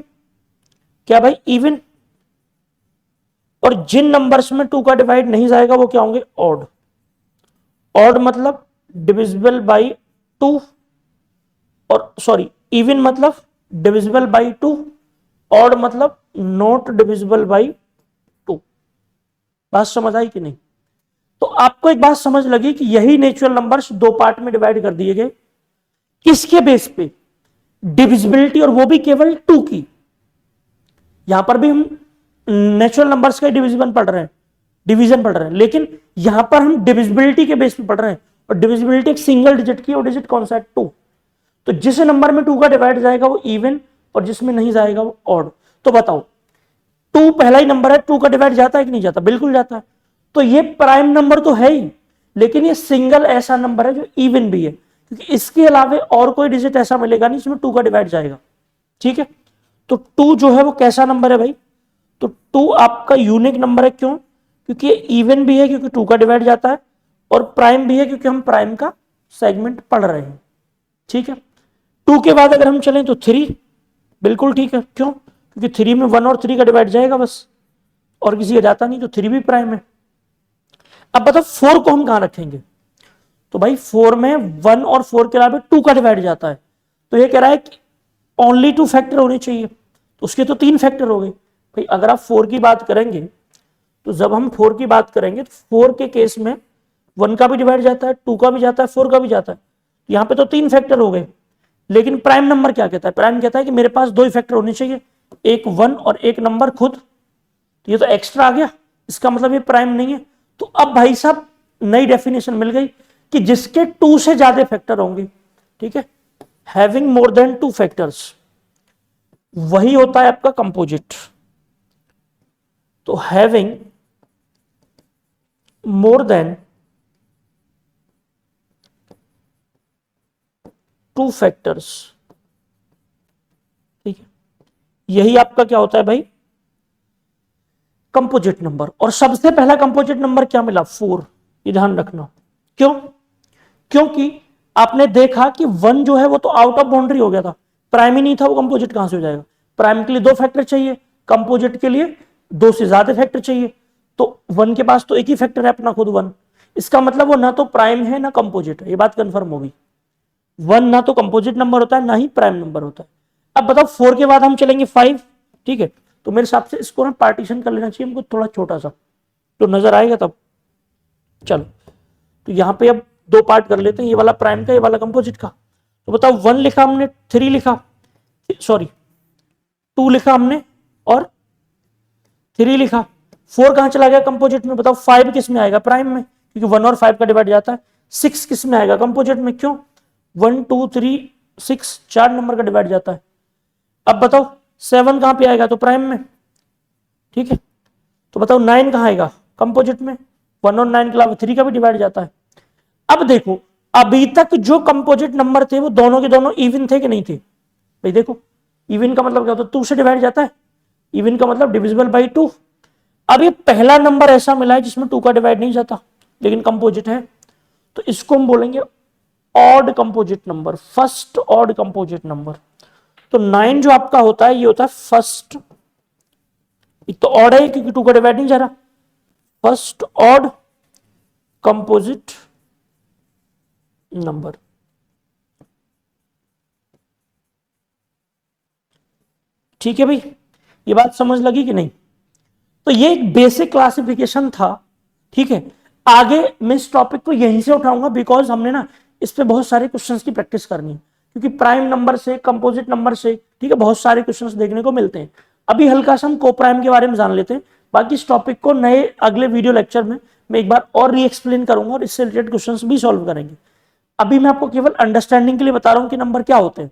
Speaker 1: क्या भाई? इवन। और जिन नंबर्स में 2 का डिवाइड नहीं जाएगा वो क्या होंगे, ऑड। ऑड मतलब डिविजिबल बाई 2, और सॉरी इवन मतलब डिविजिबल बाई 2, ऑड मतलब नॉट डिविजिबल बाई 2। बात समझ आई कि नहीं? तो आपको एक बात समझ लगी कि यही नेचुरल नंबर्स 2 पार्ट में डिवाइड कर दिए गए, किसके बेस पे, डिविजिबिलिटी, और वो भी केवल 2 की। यहां पर भी हम नेचुरल नंबर्स का डिविजन पढ़ रहे हैं, लेकिन यहां पर हम डिविजिबिलिटी के बेस पे पढ़ रहे हैं, और डिविजिबिलिटी एक सिंगल डिजिट की, और डिजिट कौन सा है, 2। तो जिस नंबर में 2 का डिवाइड जाएगा वो इवन, और जिसमें नहीं जाएगा वो ऑड। तो बताओ 2 पहला ही नंबर है, 2 का डिवाइड जाता है कि नहीं जाता? बिल्कुल जाता है। तो ये प्राइम नंबर तो है ही, लेकिन ये सिंगल ऐसा नंबर है जो इवन भी है, क्योंकि इसके अलावा और कोई डिजिट ऐसा मिलेगा नहीं जिसमें 2 का डिवाइड जाएगा। ठीक है, तो 2 जो है वो कैसा नंबर है भाई? तो 2 आपका यूनिक नंबर है। क्यों? क्योंकि ये इवन भी है क्योंकि 2 का डिवाइड जाता है, और प्राइम भी है क्योंकि हम प्राइम का सेगमेंट पढ़ रहे हैं। ठीक है, 2 के बाद अगर हम चलें तो 3, बिल्कुल ठीक है। क्यों? क्योंकि 3 में 1 और 3 का डिवाइड जाएगा बस, और किसी का जाता नहीं, तो 3 भी प्राइम है। अब बताओ 4 को हम कहां रखेंगे? तो भाई 4 में 1 और 4 के अलावा 2 का डिवाइड जाता है, तो ये कह रहा है कि ओनली 2 फैक्टर होने चाहिए, तो उसके तो 3 फैक्टर हो गए। भाई अगर आप 4 की बात करेंगे, तो जब हम 4 की बात करेंगे तो 4 के केस में 1 का भी डिवाइड जाता है, 2 का भी जाता है, 4 का भी जाता है, यहां पे तो 3 फैक्टर हो गए। लेकिन प्राइम नंबर क्या कहता है? प्राइम कहता है कि मेरे पास 2 ही फैक्टर होने चाहिए, एक 1 और एक नंबर खुद। तो ये तो एक्स्ट्रा आ गया, इसका मतलब ये प्राइम नहीं है। तो अब भाई साहब नई डेफिनेशन मिल गई कि जिसके 2 से ज्यादा फैक्टर होंगे, ठीक है, हैविंग मोर देन 2 फैक्टर्स, वही होता है आपका कंपोजिट। तो हैविंग मोर देन 2 फैक्टर्स, ठीक है, यही आपका क्या होता है भाई? Composite number. और सबसे पहला कंपोजिट नंबर क्या मिला? 4। ये ध्यान रखना। क्यों? क्योंकि आपने देखा कि 1 जो है वो तो आउट ऑफ बाउंड्री हो गया था, प्राइम ही नहीं था, वो कंपोजिट कहां से हो जाएगा? प्राइम के लिए 2 फैक्टर चाहिए, कंपोजिट के लिए 2 से ज्यादा फैक्टर चाहिए। तो 1 के पास तो एक ही फैक्टर है अपना खुद 1, इसका मतलब वो ना तो प्राइम है ना कंपोजिट है। ये बात कंफर्म होगी, 1 ना तो कंपोजिट नंबर होता है ना ही प्राइम नंबर होता है। अब बताओ 4 के बाद हम चलेंगे 5। ठीक है, तो मेरे हिसाब से इसको ना पार्टीशन कर लेना चाहिए हमको थोड़ा छोटा सा, तो नजर आएगा तब। चलो, तो यहां पे अब 2 पार्ट कर लेते हैं, ये वाला प्राइम का, ये वाला कंपोजिट का। तो बताओ 1 लिखा हमने, 3 लिखा, सॉरी 2 लिखा हमने और 3 लिखा, 4 कहां चला गया कंपोजिट में? बताओ 5 किस में आएगा? प्राइम में, क्योंकि 1 और 5 का डिवाइड जाता है। 6 किस में आएगा? कंपोजिट में। क्यों? 1 2 3 6 4 नंबर का डिवाइड जाता है। अब बताओ 7 कहां पे आएगा? तो प्राइम में। ठीक है, तो बताओ 9 कहां आएगा? कंपोजिट में। 1 और 9 के अलावा 3 का भी डिवाइड जाता है। अब देखो, अभी तक जो कंपोजिट नंबर थे वो दोनों के दोनों इवन थे कि नहीं थे? भाई देखो, इवन का मतलब क्या होता है? 2 से डिवाइड जाता है, इवन का मतलब डिविजिबल बाई 2। अब ये पहला नंबर ऐसा मिला है जिसमें 2 का डिवाइड नहीं जाता लेकिन कंपोजिट है, तो इसको हम बोलेंगे odd composite number, first odd composite number. तो 9 जो आपका होता है ये होता है फर्स्ट, एक तो ऑड है क्योंकि 2 का डिवाइड नहीं जा रहा, फर्स्ट ऑड कंपोजिट नंबर। ठीक है भाई, ये बात समझ लगी कि नहीं? तो ये एक बेसिक क्लासिफिकेशन था। ठीक है, आगे मैं इस टॉपिक को यहीं से उठाऊंगा बिकॉज हमने ना इस पे बहुत सारे क्वेश्चंस की प्रैक्टिस करनी है, क्योंकि प्राइम नंबर से, कंपोजिट नंबर से, ठीक है, बहुत सारे क्वेश्चंस देखने को मिलते हैं। अभी हल्का सा हम को प्राइम के बारे में जान लेते हैं, बाकी इस टॉपिक को नए अगले वीडियो लेक्चर में मैं एक बार और री एक्सप्लेन करूंगा और इससे रिलेटेड क्वेश्चंस भी सॉल्व करेंगे। अभी मैं आपको केवल अंडरस्टैंडिंग के लिए बता रहा हूं कि नंबर क्या होते हैं।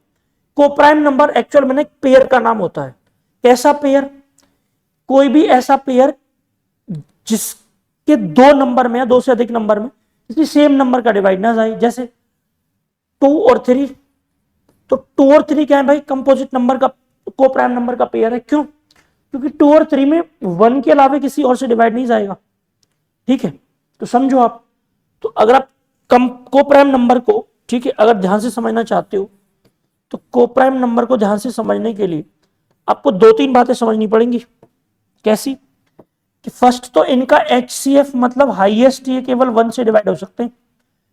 Speaker 1: कोप्राइम नंबर एक्चुअल में एक पेयर का नाम होता है। कैसा पेयर? कोई भी ऐसा पेयर जिसके 2 नंबर में या 2 से अधिक नंबर में किसी सेम नंबर का डिवाइड ना जाए, जैसे 2 और 3। तो 2 और 3 क्या है भाई? कंपोजिट नंबर का, कोप्राइम नंबर का पेयर है। क्यों? क्योंकि 2 और 3 में 1 के अलावा किसी और से डिवाइड नहीं जाएगा। ठीक है, तो समझो आप। तो अगर आप कोप्राइम नंबर को, ठीक है, अगर ध्यान से समझना चाहते हो तो कोप्राइम नंबर को ध्यान से समझने के लिए आपको 2-3 बातें समझनी पड़ेंगी। कैसी? कि फर्स्ट तो इनका HCF मतलब हाईएस्ट ये केवल 1 से डिवाइड हो सकते हैं।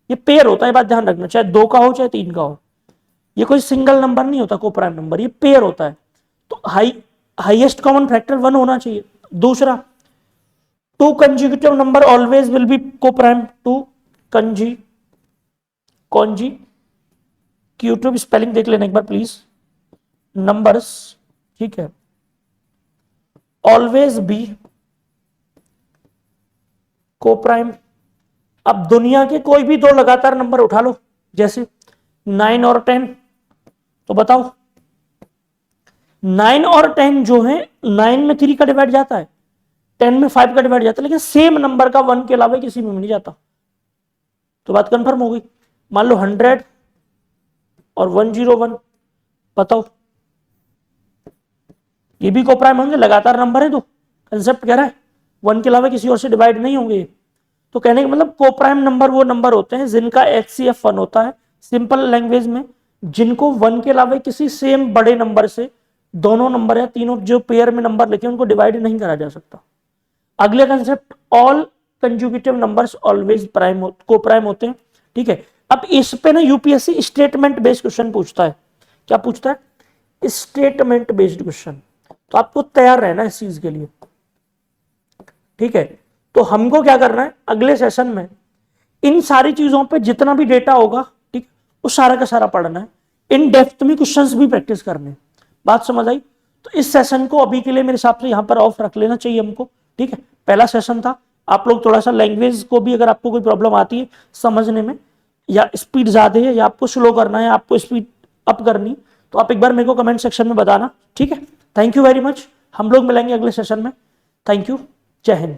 Speaker 1: ये पेयर होता है, बात ध्यान रखना, चाहे 2 का हो चाहे 3 का हो, ये कोई सिंगल नंबर नहीं होता कोप्राइम नंबर, ये पेयर होता है। तो हाईएस्ट कॉमन फैक्टर 1 होना चाहिए। दूसरा, 2 consecutive number always will be coprime. 2 consecutive, spelling देख लेना एक बार प्लीज, नंबर्स, ठीक है, ऑलवेज बी कोप्राइम। अब दुनिया के कोई भी 2 लगातार नंबर उठा लो, जैसे 9 और 10, तो बताओ 9 और 10 जो है, 9 में 3 का डिवाइड जाता है, 10 में 5 का डिवाइड जाता है, लेकिन सेम नंबर का 1 के अलावा किसी में नहीं जाता। तो बात कंफर्म हो गई। मान लो 100 और 101, बताओ ये भी कोप्राइम होंगे, लगातार नंबर है तो कंसेप्ट कह रहा है 1 के अलावा किसी और से डिवाइड नहीं होंगे। तो कहने का मतलब कोप्राइम नंबर वो नंबर होते हैं जिनका HCF 1 होता है, सिंपल लैंग्वेज में जिनको 1 के अलावा किसी सेम बड़े नंबर से दोनों नंबर या तीनों जो पेयर में नंबर लिखे उनको डिवाइड नहीं करा जा सकता। अगले concept, all conjugative numbers always prime coprime होते हैं, ठीक है। अब इस पे ना यूपीएससी स्टेटमेंट बेस्ड क्वेश्चन पूछता है। क्या पूछता है? Statement based question. तो आपको तैयार रहना है इस चीज के लिए, ठीक है। तो हमको क्या करना है, अगले सेशन में इन सारी चीजों पे जितना भी डेटा होगा, ठीक, वो सारा का सारा पढ़ना है, इन डेप्थ में क्वेश्चंस भी प्रैक्टिस करने हैं। बात समझ आई? तो इस सेशन को अभी के लिए मेरे हिसाब से यहां पर ऑफ रख लेना चाहिए हमको, ठीक है। पहला सेशन था, आप लोग थोड़ा सा लैंग्वेज को भी, अगर आपको कोई प्रॉब्लम आती है समझने में, या स्पीड ज्यादा है, या आपको स्लो करना है, आपको स्पीड अप करनी, तो आप एक बार मेरे को कमेंट सेक्शन में बताना, ठीक है। थैंक यू वेरी मच, हम लोग मिलेंगे अगले सेशन में। थैंक यू, जय हिंद।